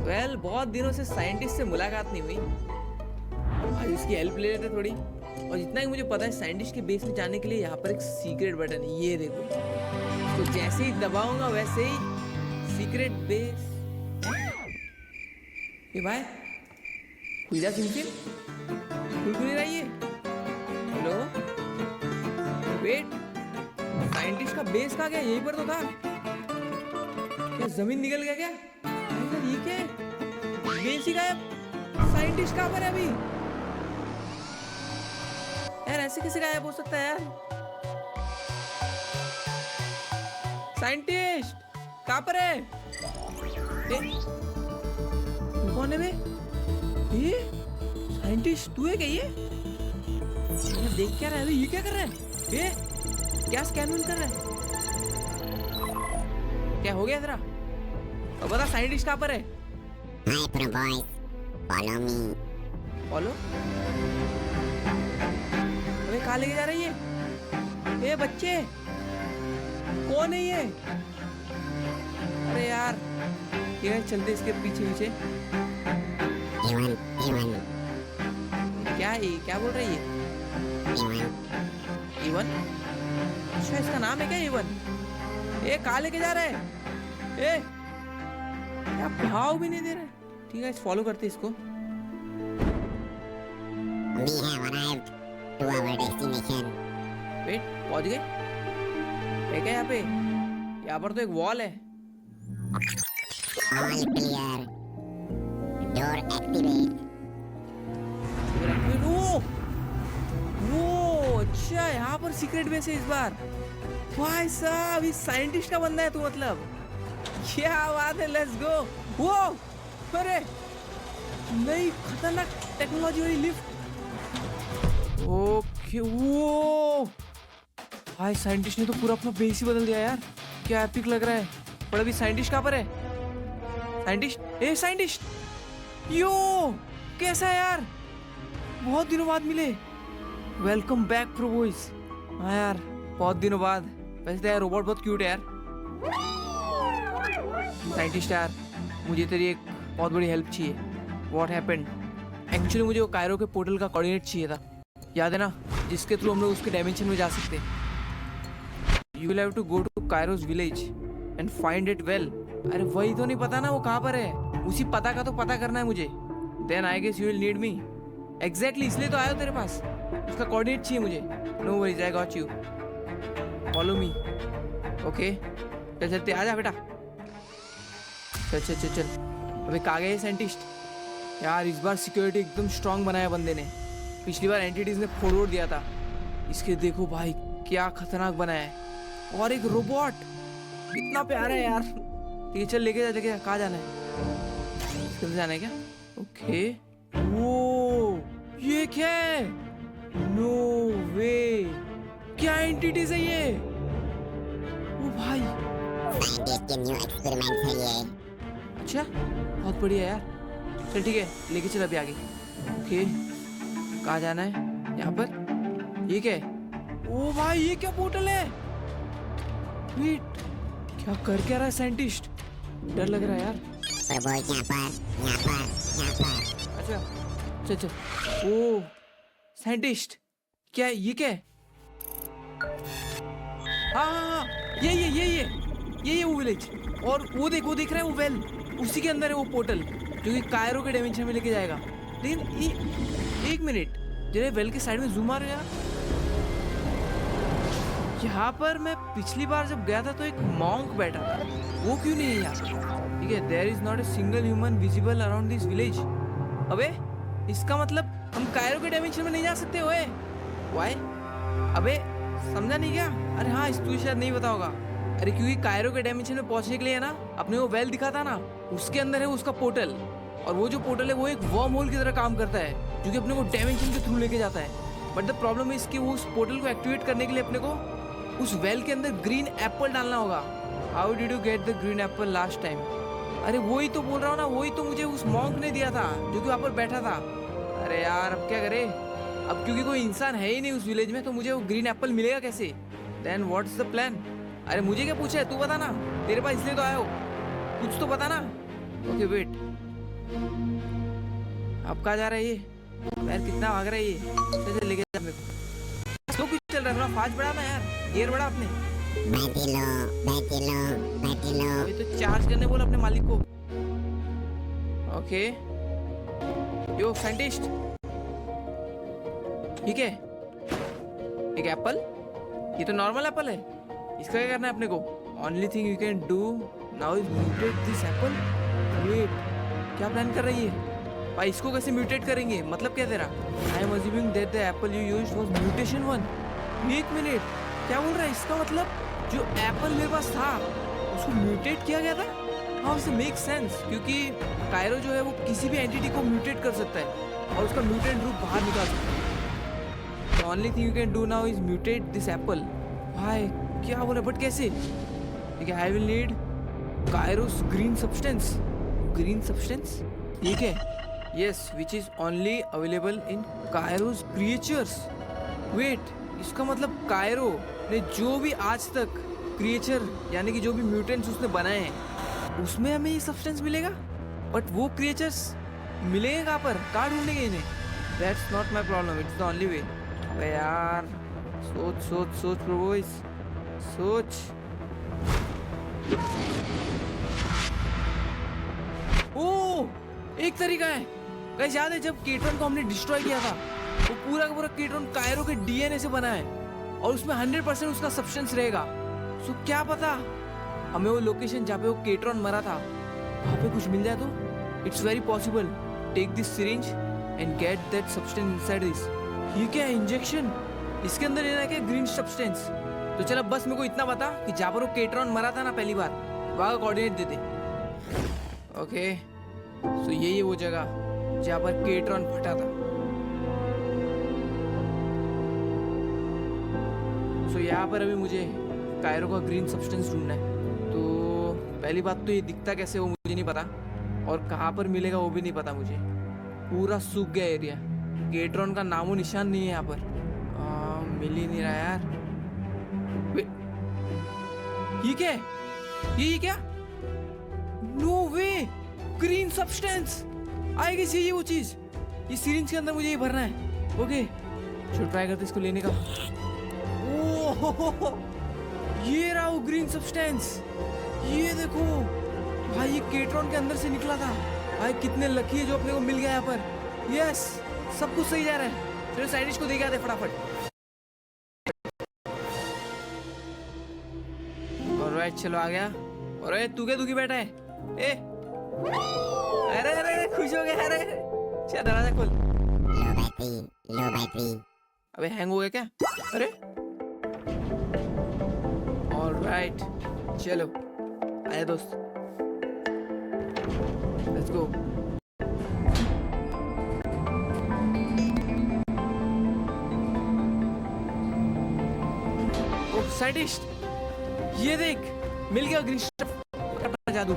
वेल, बहुत दिनों से साइंटिस्ट से मुलाकात नहीं हुई, आज उसकी हेल्प ले लेते थोड़ी। और जितना ही मुझे पता है साइंटिस्ट के बेस में जाने के लिए यहाँ पर एक सीक्रेट बटन है, ये देखो। तो जैसे ही दबाऊंगा वैसे ही सीक्रेट बेस। ये भाई खुल जा सिम खुल नहीं रही है। हेलो वेट, साइंटिस्ट का बेस कहाँ गया? यहीं पर तो था। क्या जमीन निकल गया क्या? ये क्या है? बेस ही गायब। साइंटिस्ट कहाँ पर है अभी? यार ऐसे कैसे गायब हो सकता है यार? साइंटिस्ट कहाँ पर है? कौन है बे? ये साइंटिस्ट तू है क्या? ये देख क्या रहा है? ये क्या कर रहा है? ये क्या स्कैन कर रहा है? क्या हो गया तेरा? अब बता साइंटिस्ट कहाँ पर है? Hi, Pro Boys. Follow me. Follow? अबे कहाँ लेके जा रही है? ए बच्चे, कौन है ये? अरे यार, ये चलते इसके पीछे पीछे। Ewan. क्या है? क्या बोल रही है? इवन? अच्छा इसका नाम है क्या इवन? ए कहाँ लेके जा रहा है? ए क्या भाव भी नहीं दे रहा है। ठीक है, फॉलो करते इसको। We have arrived to our destination. Wait, पहुंच गए? है क्या यहाँ पे? यहाँ पर तो एक वॉल है। All clear. Door activate. वो अच्छा, यहाँ पर सीक्रेट बेस है इस बार। भाई साहब, इस साइंटिस्ट का बंदा है तू मतलब? क्या बात है, लेट्स गो। वो अरे नई खतरनाक टेक्नोलॉजी वाली लिफ्ट। ओके, वो भाई साइंटिस्ट ने तो पूरा अपना बेस ही बदल दिया यार। क्या एपिक लग रहा है। पर अभी साइंटिस्ट कहाँ पर है? साइंटिस्ट यो कैसा है यार? बहुत दिनों बाद मिले। Welcome back pro boys. हाँ यार, बहुत दिनों बाद। वैसे तो यार रोबोट बहुत क्यूट है यार। साइंटिस्ट यार, मुझे तेरी एक बहुत बड़ी हेल्प चाहिए। What happened? एक्चुअली मुझे वो कायरो के पोर्टल का कोऑर्डिनेट चाहिए था। याद है ना, जिसके थ्रू हम लोग उसके डायमेंशन में जा सकते हैं। You will have to go to कायरोज village and find it well. अरे वही तो नहीं पता ना वो कहाँ पर है। उसी पता का तो पता करना है मुझे। Then I guess you will need me. Exactly, इसलिए तो आया हूँ तेरे पास। उसका कोऑर्डिनेट चाहिए मुझे। No worries, I got you. Follow me. Okay चल चलते, आजा बेटा। चल चल चल चल। अबे कहाँ गए साइंटिस्ट? यार इस बार सिक्योरिटी एकदम स्ट्रांग बनाया बंदे ने। पिछली बार एंटिटीज ने फोड़ दिया था। इसके देखो भाई क्या खतरनाक बनाया है। और एक रोबोट इतना प्यारा है यार। ठीक है चल, लेके जा। कहाँ जाना है? इसके अंदर जाना है क्या? ओके। वो ये क्या है? नो वे, क्या एंटिटीज है ये? ओ भाई, Scientist के new experiments है ये. अच्छा बहुत बढ़िया यार। चल ठीक है, लेके चल अभी आगे। ओके, कहाँ जाना है? यहाँ पर। ये क्या है? ओ भाई ये क्या पोर्टल है? वेट, क्या कर क्या रहा है साइंटिस्ट? डर लग रहा है यार। Pro Boys यहाँ पर. अच्छा चल चल। ओ साइंटिस्ट, क्या है? ये क्या है? हाँ, ये वो विलेज। और वो देख रहा है वो वेल, उसी के अंदर है वो पोर्टल जो कि कायरो के डायमेंशन में लेके जाएगा। लेकिन एक मिनट, जरा वेल के साइड में जूम मारो यार। यहाँ पर मैं पिछली बार जब गया था तो एक मॉन्क बैठा था, वो क्यों नहीं है यहाँ? ठीक है, there is not a single human visible around this village. अबे इसका मतलब हम कायरो के डायमेंशन में नहीं जा सकते ओए। वाई? अबे समझा नहीं क्या? अरे हाँ, इस तुझे शायद नहीं पता होगा। अरे क्योंकि कायरो के डायमेंशन में पहुंचने के लिए है ना, अपने वो वेल दिखा था ना, उसके अंदर है उसका पोर्टल। और वो जो पोर्टल है वो एक वर्म होल की तरह काम करता है, जो कि अपने को डायमेंशन के थ्रू लेके जाता है। बट द प्रॉब्लम है इसकी, वो उस पोर्टल को एक्टिवेट करने के लिए अपने को उस वेल के अंदर ग्रीन एप्पल डालना होगा। How did you get the green Apple last time? अरे वही तो बोल रहा हूँ ना, वही तो मुझे उस मॉन्क ने दिया था जो कि वहाँ पर बैठा था। अरे यार अब क्या करे? अब क्योंकि कोई इंसान है ही नहीं उस विलेज में, तो मुझे वो ग्रीन एप्पल मिलेगा कैसे? Then what's the plan? अरे मुझे क्या पूछा है, तू बता ना, तेरे पास इसलिए तो आया हो, कुछ तो बता ना। ओके वेट, अब कहाँ जा रहा है ये? यार कितना भाग रहा है ये? चल लेके जा मेरे को। तो कुछ चल रहा है, थोड़ा फास्ट बढ़ा ना यार, गियर बढ़ा अपने। अभी तो चार्ज करने बोल अपने मालिक को। ओके यो साइंटिस्ट, ठीक है, एक एप्पल, ये तो नॉर्मल एप्पल है, इसका क्या करना है अपने को? Only thing you can do now is mutate this apple. Wait, क्या प्लान कर रही है भाई? इसको कैसे म्यूटेट करेंगे? मतलब क्या तेरा? I am assuming that the Apple you used was mutation 1। एक मिनट, क्या बोल रहा है? इसका मतलब जो एप्पल मेरे पास था उसको म्यूटेट किया गया था? हाँ, उसे मेक सेंस, क्योंकि कायरो जो है वो किसी भी एंटिटी को म्यूटेट कर सकता है और उसका म्यूटेंट रूप बाहर निकाल सकता है। The only thing you can do now is mutate this apple. भाई क्या बोला? बट कैसे? ठीक है, I will need Kairos green substance. Green substance? ठीक है, yes, which is only available in Kairos creatures. Wait, इसका मतलब कायरो ने जो भी आज तक क्रिएचर यानी कि जो भी म्यूटेंट्स उसने बनाए हैं उसमें हमें ये सब्सटेंस मिलेगा, बट वो क्रिएचर्स मिलेंगे कहाँ पर? कहाँ ढूंढेंगे इन्हें? That's not my problem. It's the only way. अबे यार सोच सोच सोच प्रोबोइस, सोच। ओ, एक तरीका है। गाइस याद है जब केट्रॉन को हमने डिस्ट्रॉय किया था, वो पूरा का पूरा केट्रॉन कायरो के डीएनए से बना है और उसमें 100% उसका सब्सटेंस रहेगा। सो क्या पता हमें वो लोकेशन जहाँ पे वो केट्रॉन मरा था वहाँ पे कुछ मिल जाए तो? It's very possible. Take this syringe and get that substance inside this. ये क्या है? इंजेक्शन? इसके अंदर लेना है क्या ग्रीन सब्सटेंस? तो चल अब बस मेरे को इतना बता कि जहाँ पर वो केट्रॉन मरा था ना पहली बार, वहाँ का कोऑर्डिनेट दे दे। ओके, सो यही है वो जगह जहाँ पर केट्रॉन फटा था। सो यहाँ पर अभी मुझे कायरो का ग्रीन सब्सटेंस ढूंढना है। तो पहली बात तो ये दिखता कैसे वो मुझे नहीं पता, और कहाँ पर मिलेगा वो भी नहीं पता मुझे। पूरा सूख गया एरिया, केट्रॉन का नामो निशान नहीं है यहाँ पर। मिल ही नहीं रहा यार। ये क्या है? ये क्या? नो वे, ग्रीन सब्सटेंस। आएगी सी ये वो चीज। ये सिरिंज के अंदर मुझे ये भरना है। ओके, चलो ट्राई करते इसको लेने का। ओह, ये रहा वो ग्रीन सब्सटेंस। ये देखो भाई, ये केट्रॉन के अंदर से निकला था। भाई कितने लकी है जो अपने को मिल गया यहाँ पर। यस, सब कुछ सही जा रहा है। चलो साइंटिस्ट को देखे आते फटाफट। ऑलराइट, चलो आ गया। और तू क्या दुखी बैठा है? ए, अरे अरे खुश हो गया? अरे चल दरवाजा खोल। लो बैटरी। अबे हैंग हो गया क्या? अरे ऑलराइट, चलो आया दोस्त, लेट्स गो। ओह साइंटिस्ट, ये देख, मिल गया ग्रीन जादू।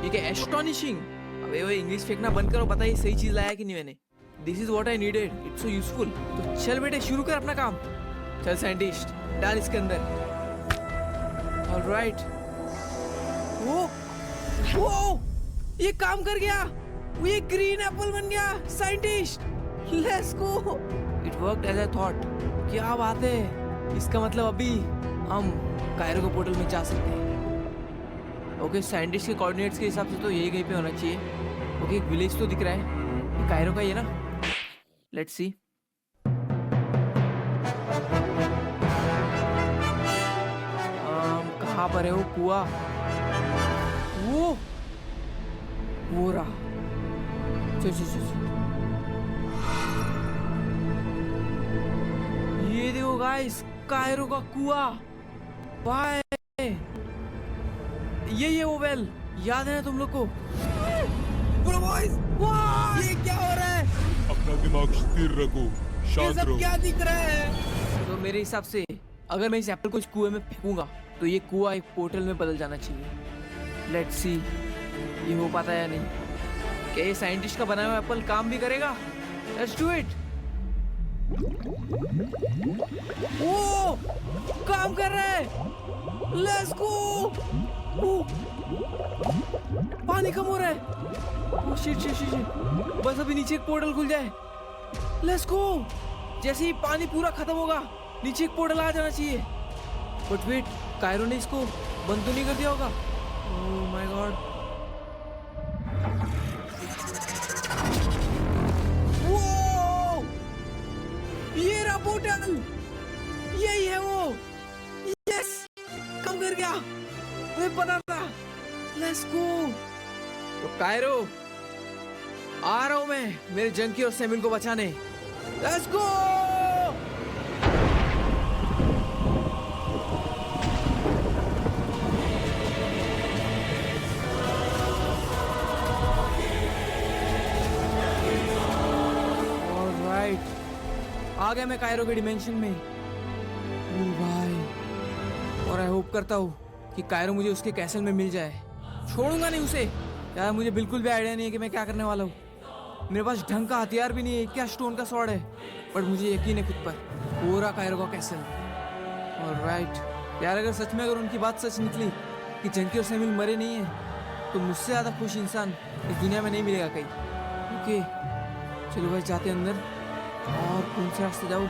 ठीक है, एस्टोनिशिंग। अबे वो इंग्लिश फेंकना बंद करो, बताइए सही चीज लाया कि नहीं मैंने। This is what I needed, it's so useful. तो चल बेटे शुरू कर अपना काम। चल साइंटिस्ट, डाल इसके अंदर। ऑलराइट। वो ये काम कर गया, वो ये ग्रीन एप्पल बन गया। Scientist, let's go. It worked as I thought. क्या बात है, इसका मतलब अभी हम कायरो के पोर्टल में जा सकते हैं। ओके, साइंटिस्ट के कोऑर्डिनेट्स के हिसाब से तो यही कहीं पे होना चाहिए। ओके, एक विलेज तो दिख रहा है, ये कायरो का ही है ना? Let's see. कहाँ पर है वो कुआं? वो रहा। चल चल चल। ये देखो गाइस, कायरो का कुआं। बाय। ये वो वेल याद है ना तुम लोग को? ब्रो बॉयज, वाह ये क्या हो रहा है? अपना दिमाग स्थिर रखो, ये शांत सब रहो। क्या दिख रहा है? तो मेरे हिसाब से अगर मैं इस एप्पल को इस कुएं में फेंकूंगा तो ये कुआं एक पोर्टल में बदल जाना चाहिए। लेट्स सी ये हो पाता है या नहीं। क्या ये साइंटिस्ट का बनाया हुआ एप्पल काम भी करेगा? Let's do it. ओ काम कर रहा है। Let's go. पानी कम हो रहा है। Oh shit shit shit. बस अभी नीचे एक पोर्टल खुल जाए। Let's go. जैसे ही पानी पूरा खत्म होगा नीचे एक पोर्टल आ जाना चाहिए। बट वेट, कायरो ने इसको बंद तो नहीं कर दिया होगा? Oh my God. वो ये रहा पोर्टल। यही है वो। यस कम कर गया, मुझे पता था। Let's go. तो कायरो आ रहा हूं मैं मेरे जंकी और सेमिल को बचाने। Let's go. ऑलराइट, आ गया मैं कायरो के डिमेंशन में। ओ भाई, और आई होप करता हूँ कि कायरो मुझे उसके कैसल में मिल जाए। छोड़ूंगा नहीं उसे। यार मुझे बिल्कुल भी आइडिया नहीं है कि मैं क्या करने वाला हूँ। मेरे पास ढंग का हथियार भी नहीं है, क्या स्टोन का स्वॉर्ड है। बट मुझे यकीन है खुद पर, पूरा कायरो का कैसल। ऑलराइट यार, अगर सच में अगर उनकी बात सच निकली कि जंकी और सेमिल मरे नहीं है तो मुझसे ज़्यादा खुश इंसान इस दुनिया में नहीं मिलेगा कहीं। ओके चलो भाई जाते अंदर। और कौन से रास्ते जाऊँ?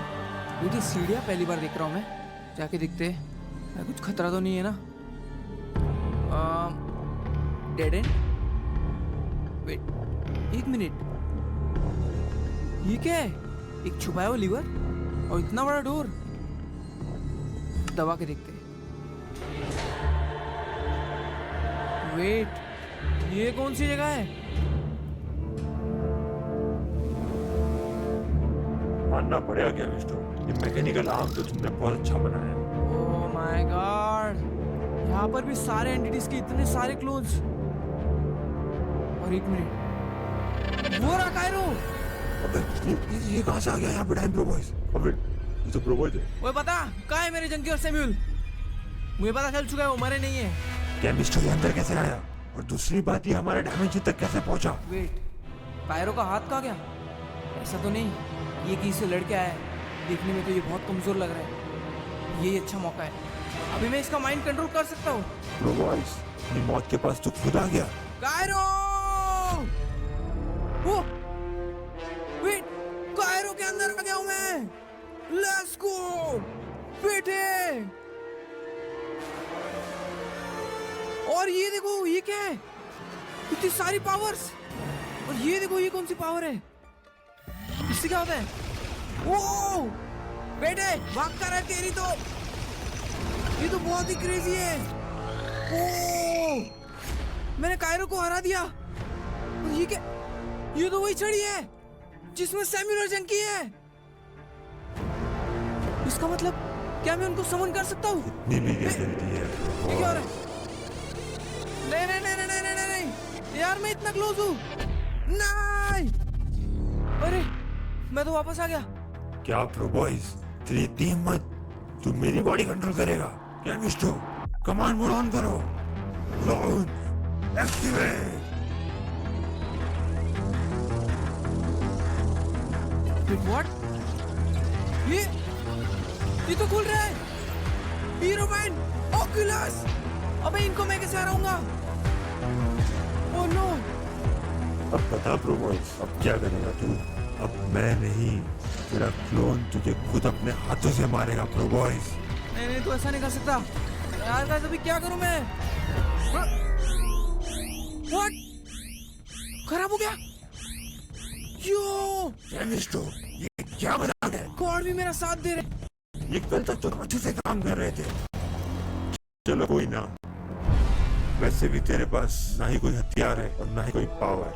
बेटी सीढ़ियाँ पहली बार देख रहा हूँ मैं। जाके दिखते हैं कुछ खतरा तो नहीं है ना। Dead and. वेट एक मिनट, ये क्या है? एक छुपाया हुआ लीवर और इतना बड़ा डोर। दबा के देखते हैं। वेट, ये कौन सी जगह है? मानना पड़ेगा क्या मिस्टर, ये मैकेनिकल आर्म तो तुमने बहुत अच्छा बनाया है। ओह माय गॉड, यहाँ पर भी सारे एंटिटीज के इतने सारे क्लोन्स। और एक मिनट, वो रहा कायरो। अबे ये कहाँ से आ गया यहाँ पे टाइम प्रोबॉयज? अबे ये तो प्रोबॉयज है। वो पता कहाँ है मेरे जंकी और सेम्यूल? मुझे पता चल चुका है वो मरे नहीं है। क्या मिस्टर ये अंदर कैसे आया? और दूसरी बात, ये हमारे डायमेंशन तक कैसे पहुंचा? वेट, कायरो का हाथ कहाँ गया? ऐसा तो नहीं ये किसी से लड़के आया है। देखने में तो ये बहुत कमजोर लग रहा है। यही अच्छा मौका है, अभी मैं इसका माइंड कंट्रोल कर सकता हूँ। प्रोबॉयज अपनी मौत के पास तो खुद आ गया। कायरो! वो वेट, कायरो के अंदर आ गया हूँ मैं। लेट्स गो बेटे। और ये देखो ये क्या है? इतनी सारी पावर्स। और ये देखो ये कौन सी पावर है? इससे क्या होता है? ओ बेटे भाग कर है तेरी तो। ये तो बहुत ही क्रेजी है। ओ मैंने कायरो को हरा दिया। और ये क्या? ये तो वही छड़ी है जिसमें सैम्यूल और जंकी है। इसका मतलब क्या मैं उनको समन कर सकता हूँ? इतनी भी जल्दी है। ये क्या हो रहा है? नहीं नहीं नहीं नहीं नहीं नहीं नहीं यार, मैं इतना क्लोज हूँ। नहीं, अरे मैं तो वापस आ गया। क्या प्रोबॉयज तेरी इतनी हिम्मत, तू मेरी बॉडी कंट्रोल करेगा क्या मिस्टर? कमांड मोड ऑन करो। Launch activate. व्हाट? ये तो खुल रहा है। Hero man, Oculus. अबे इनको मैं कैसे हराऊंगा? Oh no. अब बता प्रोबॉयज, अब क्या करेगा तू? अब मैं नहीं, तेरा क्लोन तुझे खुद अपने हाथों से मारेगा प्रोबॉयज। नहीं नहीं तो ऐसा नहीं कर सकता यार। गाइस अभी क्या करूं मैं? व्हाट? खराब हो गया। यो मिस्टर ये क्या बना है? गॉड भी मेरा साथ दे रहे। ये कल तक तो अच्छे से काम कर रहे थे। चलो कोई ना, वैसे भी तेरे पास ना ही कोई हथियार है और ना ही कोई पावर।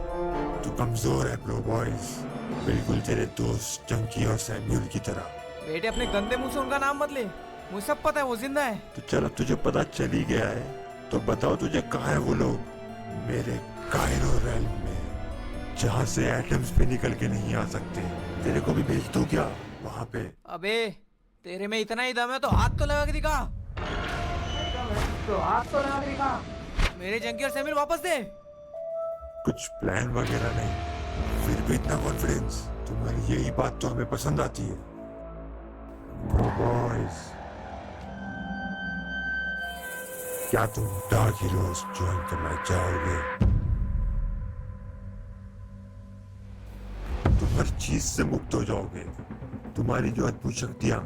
तू कमजोर है प्रो बॉयज, बिल्कुल तेरे दोस्त चंकी और सैम्यूल की तरह। बेटे अपने गंदे मुंह से उनका नाम मत ले, मुझे सब पता है वो जिंदा है। तो चल अब तुझे पता चल ही गया है, तो बताओ तुझे कहाँ है वो लोग? मेरे कायरो रेल्म में, जहाँ से एटम्स भी निकल के नहीं आ सकते। तेरे को भी भेज दूं क्या वहाँ पे? अबे तेरे में इतना ही दम है तो हाथ तो लगा के दिखा, तो हाथ तो लगा के दिखा। मेरे जंकी और सैम्यूल वापस दे। कुछ प्लान वगैरह नहीं, फिर भी इतना कॉन्फिडेंस। तुम्हारी यही बात तो हमें पसंद आती है प्रो बॉयज। क्या तुम डार्क हीरोज ज्वाइन करना चाहोगे? तुम हर चीज से मुक्त हो जाओगे। तुम्हारी जो अद्भुत शक्तियां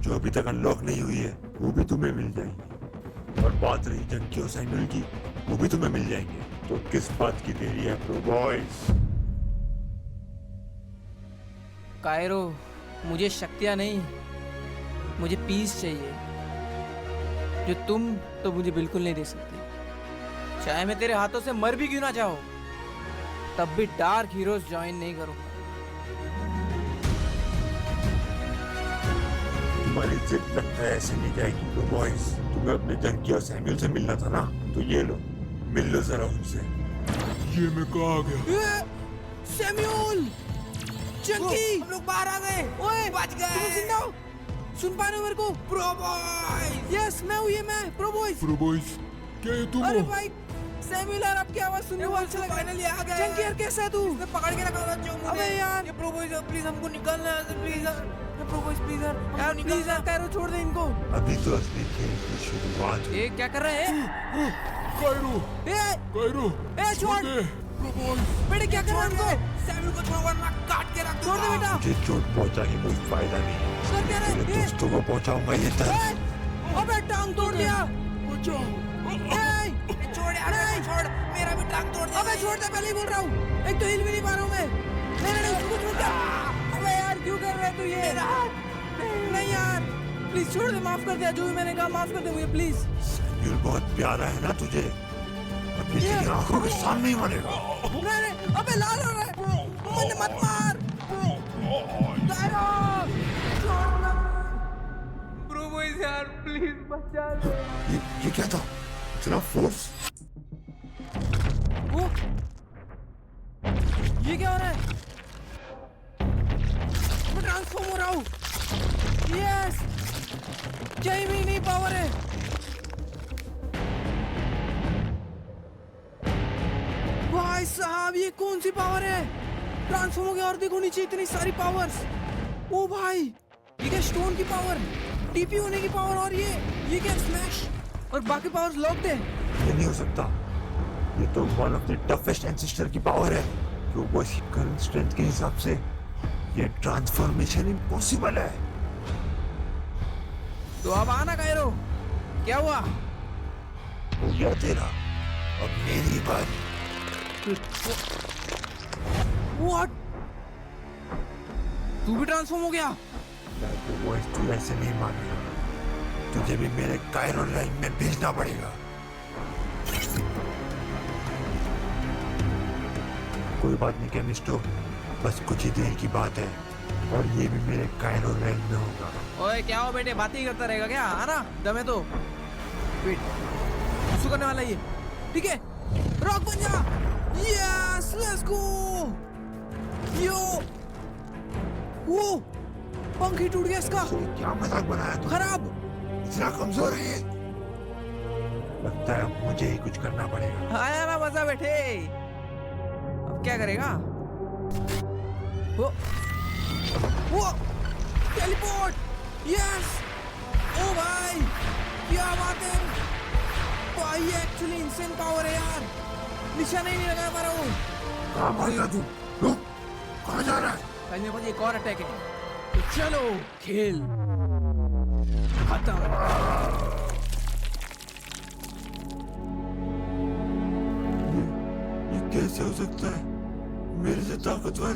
जो अभी तक अनलॉक नहीं हुई है वो भी तुम्हें मिल जाएंगी, और बात रही जंकी और सैम्यूल की, वो भी तुम्हें मिल जाएंगे। तो किस बात की देरी है प्रो बॉयज? कायरो, मुझे शक्तियां नहीं, मुझे पीस चाहिए, जो तुम तो मुझे बिल्कुल नहीं दे सकते। चाहे मैं तेरे हाथों से मर भी क्यों ना चाहो, तब भी डार्क हीरोज ज्वाइन नहीं करूंगा। तुम्हारी जिद लगता है ऐसे नहीं जाएगी प्रो बॉयज। तुम्हें अपने जंकी और सैम्यूल से मिलना था ना, तो ये लो, मिल लो जरा उनसे। ये मैं कहाँ आ गया? सैम्यूल, जंकी, हम लोग बाहर आ गए। ओए बच गए। तुम जिंदा हो? सुन पा रहे हो मेरे को? Pro boys. यस मैं हूँ, ये मैं प्रो बॉयज। प्रो बॉयज, क्या ये तुम अरे हो? भाई सैम्यूल यार, आपकी आवाज सुनने को अच्छा लगा। फाइनली आ गए। जंकी यार कैसा है तू? इसने पकड़ के रखा था जो मुझे। अबे यार ये प्रो बॉयज प्लीज हमको निकालना है प्लीज यार। प्रो बॉयज प्लीज यार, प्लीज यार कायरो छोड़ दे इनको। अभी तो असली खेल की शुरुआत हुई। ये क्या कर रहे हैं? कायरो, ए कायरो, ए छोड़ दे। प्रो बॉयज, बेटे, क्या कर रहे हैं इनको? सैम्यूल को छोड़ वरना काट के रख दूंगा। छोड़ दे बेटा। मुझे चोट पहुंचा के कोई फायदा नहीं। कर क्या रहे मेरे हैं? दोस्तों को पहुंचाऊंगा ये दर्द। ए, अबे टांग तोड़ दिया। बचाओ। छोड़ यार, छोड़, मेरा भी टांग तोड़ दिया। अबे छोड़ दे, पहले ही बोल रहा हूँ। एक तो हिल भी नहीं पा रहा हूँ मैं। नहीं उसको छोड़ दे। अबे यार क्यों कर रहे तू ये? नहीं यार प्लीज छोड़ दे, माफ कर दिया, जो भी मैंने कहा माफ कर दे मुझे प्लीज। सैम्यूल बहुत प्यारा है ना तुझे, अब ये तेरी आंखों के सामने ही मरेगा। नहीं, अबे लाल हो रहा है, मुझे मत मार। कायरो, छोड़ ना। प्रो बॉयज यार प्लीज बचा लो। ये क्या था? इतना फोर्स? वो ये क्या हो रहा है? मैं ट्रांसफॉर्म हो रहा हूँ। यस, कहीं भी नहीं पावर है। भाई साहब ये कौन सी पावर है? ट्रांसफॉर्म हो गया और देखो नीचे इतनी सारी पावर्स। ओ भाई ये क्या स्टोन की पावर, टीपी होने की पावर, और ये क्या स्मैश, और बाकी पावर्स लॉक्ड है। ये नहीं हो सकता, ये तो one of the toughest ancestor की पावर है। प्रो बॉयज की करंट स्ट्रेंथ के हिसाब से ये ट्रांसफॉर्मेशन इम्पॉसिबल है। तो अब आना कायरो, क्या हुआ? हो गया तेरा, अब मेरी बारी। What? तू भी ट्रांसफॉर्म हो गया? प्रो बॉयज तू ऐसे नहीं मानेगा, तुझे भी मेरे कायरो लाइन में भेजना पड़ेगा। कोई बात नहीं केमिस्टो, बस कुछ ही देर की बात है, और ये भी मेरे कायरो लाइन में होगा। ओए क्या हो बेटे, बात ही करता रहेगा क्या? आना दमे तो वेट, कुछ करने वाला ये, ठीक है? रॉक बन जा। Yes let's go. यो वो पंख ही टूट गया इसका। तो क्या मजाक बनाया तू? खराब। इतना कमजोर है ये? लगता है अब मुझे ही कुछ करना पड़ेगा। आया ना मजा बेटे, अब क्या करेगा? वो टेलीपोर्ट। यस, ओ भाई क्या बात है भाई, ये एक्चुअली इंसेन पावर है यार, निशाना ही नहीं लगा पा रहा हूँ। कहाँ भाग रहा तू? रुक, कहाँ जा रहा है? भाई मेरे पास एक और अटैक है, तो चलो खेल खत्म। ये कैसे हो सकता है? मेरे से ताकतवर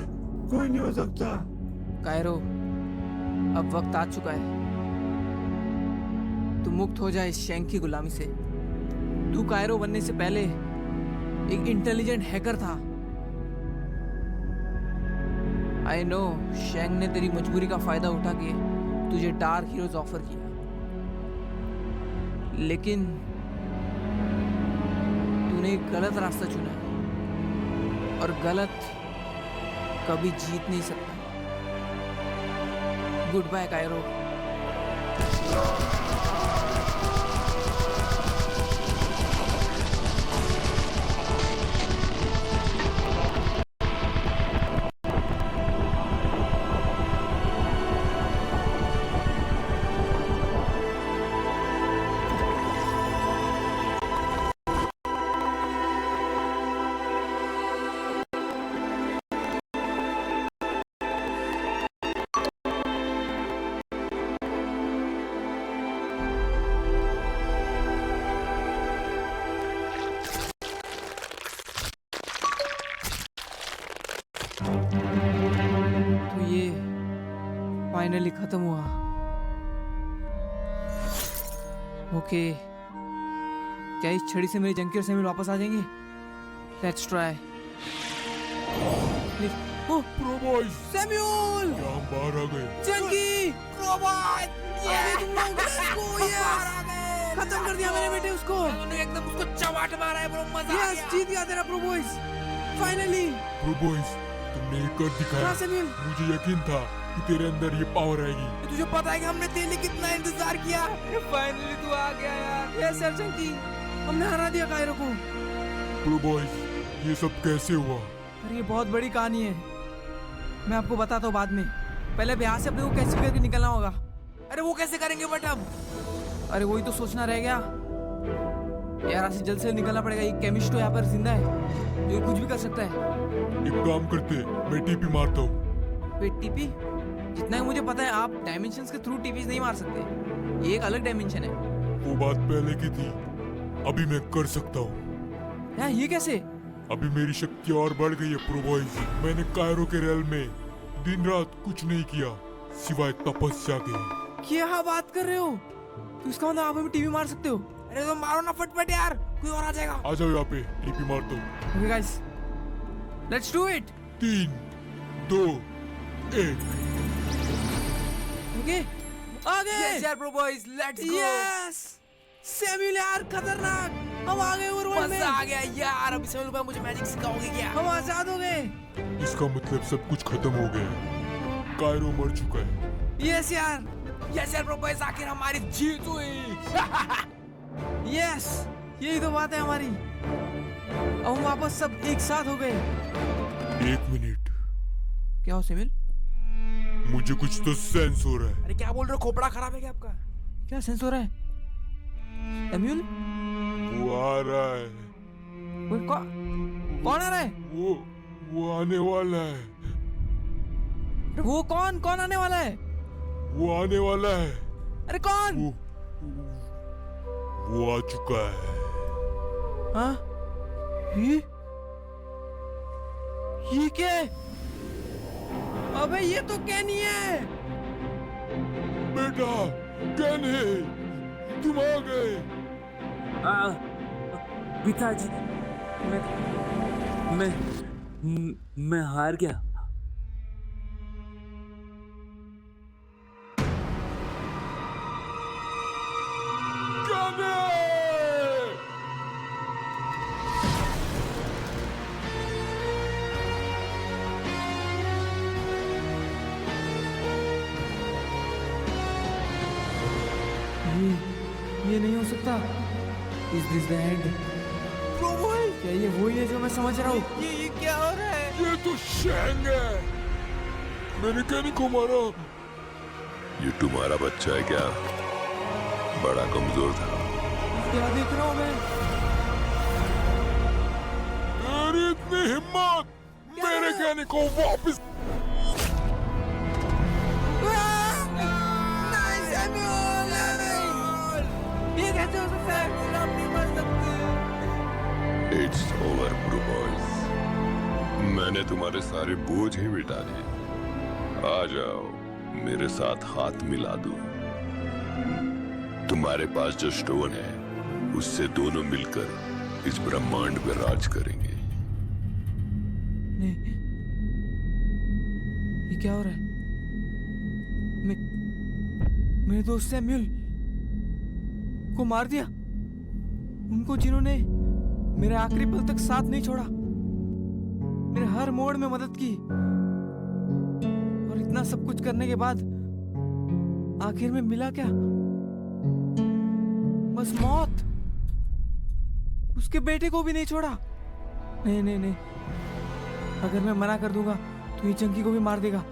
कोई नहीं हो सकता। कायरो, अब वक्त आ चुका है, तू मुक्त हो जाए इस शैंक की गुलामी से। तू कायरो बनने से पहले एक इंटेलिजेंट हैकर था, आई नो शेंग ने तेरी मजबूरी का फायदा उठा के तुझे डार्क हीरोज ऑफर किया, लेकिन तूने एक गलत रास्ता चुना और गलत कभी जीत नहीं सकता। Good bye Cairo. तो ये फाइनली खत्म हुआ। ओके, क्या इस छड़ी से मेरी जंकी और सैम्यूल वापस आ जाएंगे? Let's try. Oh pro boys, Samuel, क्या हम बाहर आ गए? जंकी, रोबोट, ये तुम लोग इसको ये खत्म कर दिया मेरे बेटे उसको। तूने एकदम उसको चवाट मारा है ब्रो, मजा आ गया। जीत गया तेरा pro boys, finally. Pro boys, तुमने एक कर दिखाया। हाँ सैम्यूल, मुझे यकीन था कि तेरे अंदर ये पावर आएगी। तुझे पता है कि हमने तेरे लिए कितना इंतजार किया। फाइनली तू आ गया यार। यस सर जंकी, हमने हरा दिया कायरो को। प्रो बॉयज, ये सब कैसे हुआ? अरे ये बहुत बड़ी कहानी है, मैं आपको बताता हूँ बाद में। पहले यहाँ से अपने को कैसे करके निकलना होगा। अरे वो कैसे करेंगे बट अब? अरे वही तो सोचना रह गया यार। यहाँ से जल्द से निकलना पड़ेगा। ये केमिस्ट तो यहाँ पर जिंदा है, जो कुछ भी कर सकता है। एक काम करते, मैं टीपी मारता हूँ। Wait, TP? जितना कि मुझे पता है आप डायमेंशंस के थ्रू टीपीज नहीं मार सकते, ये एक अलग डायमेंशन है। वो बात पहले की थी, अभी मैं कर सकता हूँ। यार ये कैसे? अभी मेरी शक्ति और बढ़ गई है प्रो बॉयज। मैंने कायरो के रेल में दिन रात कुछ नहीं किया सिवाय तपस्या के। क्या बात कर रहे हो? तो इसका मतलब आप अभी टीवी मार सकते हो? अरे तो मारो ना फटफट यार, कोई और आ जाएगा। आ जाओ यहाँ पे, टीपी मार दो। Okay guys, let's do it. 3, 2, 1। Okay, आगे। यस यार bro boys, let's go. Yes Samuel यार, खतरनाक, हम आ गए वर्ल्ड में। मजा आ गया यार। अभी सैम्यूल भाई मुझे मैजिक सिखाओगे क्या? हम आजाद हो गए। इसका मतलब सब कुछ खत्म हो गया है। कायरो मर चुका है। यस यार, यस यार ब्रो बॉयज, आखिर हमारी जीत हुई। यस, यही तो बात है हमारी। अब हम वापस सब एक साथ हो गए। 1 मिनट, क्या हो सैम्यूल? मुझे कुछ तो सेंस हो रहा है। अरे क्या बोल रहे हो? खोपड़ा खराब है क्या आपका? क्या सेंस हो रहा है सैम्यूल? वो आ रहा है। कौन आ रहा है? वो आने वाला है। वो कौन आने वाला है? वो आने वाला है। अरे कौन? वो आ चुका है। हाँ? ये क्या है? अबे ये तो कैनी है। बेटा, कैन है, तुम आ गए। पिताजी, मैं हार गया। कैन है! ये नहीं हो सकता। Is this the end? क्या ये वही है जो मैं समझ रहा हूँ? ये क्या हो रहा है? ये तो शेंग है। मैंने कैनी को मारा। ये तुम्हारा बच्चा है क्या? बड़ा कमजोर था। क्या देख रहा हूँ मैं? तेरी इतनी हिम्मत, मेरे कैनी को वापस। ये कैसे हो सकता है? हम नहीं मर सकते। इट्स ओवर ब्रो बॉयज, मैंने तुम्हारे सारे बोझ ही मिटा दिए। आ जाओ, मेरे साथ हाथ मिला दो। तुम्हारे पास जो स्टोन है, उससे दोनों मिलकर इस ब्रह्मांड पर राज करेंगे। नहीं, क्या हो रहा है? मेरे दोस्त सैम्यूल को मार दिया, उनको जिन्होंने मेरे आखिरी पल तक साथ नहीं छोड़ा, मेरे हर मोड़ में मदद की, और इतना सब कुछ करने के बाद आखिर में मिला क्या? बस मौत। उसके बेटे को भी नहीं छोड़ा। नहीं नहीं नहीं, अगर मैं मना कर दूंगा तो ये जंकी को भी मार देगा।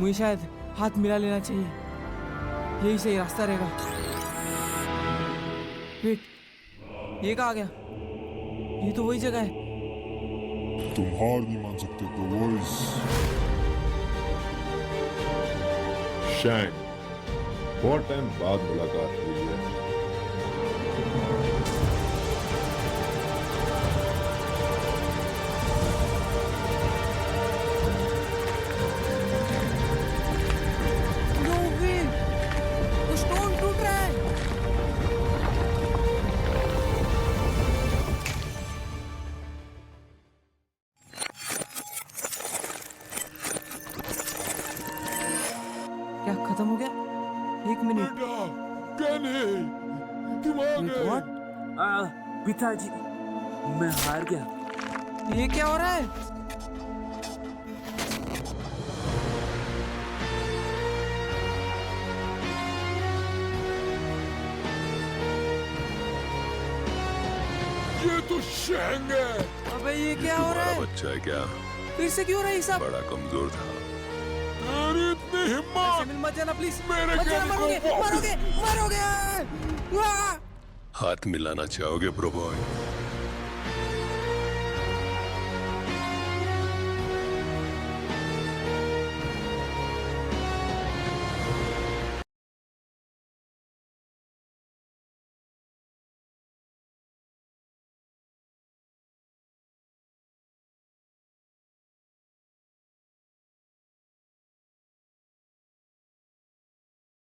मुझे शायद हाथ मिला लेना चाहिए, यही सही रास्ता रहेगा। वेट, ये कहाँ गया? ये तो वही जगह है। तुम हार नहीं मान सकते तो वॉइस। शैंग, बहुत टाइम बाद मुलाकात हुई है। No way! वो स्टोन टूट रहा है। क्या खत्म हो गया? एक मिनट। तुम आ Wait, गए। what? पिताजी, मैं हार गया। ये क्या हो रहा है? ये तो शैंग है। अबे ये क्या हो रहा तुम्हारा है? बच्चा है क्या? फिर से क्यों हो रहा है ये सब? बड़ा कमजोर था। तेरी इतनी हिम्मत! सैमुअल, मत जाना प्लीज। मेरे मत जाना, कहने को मरोगे, मरोगे, मरोगे। वाह! हाथ मिलाना चाहोगे प्रो बॉय?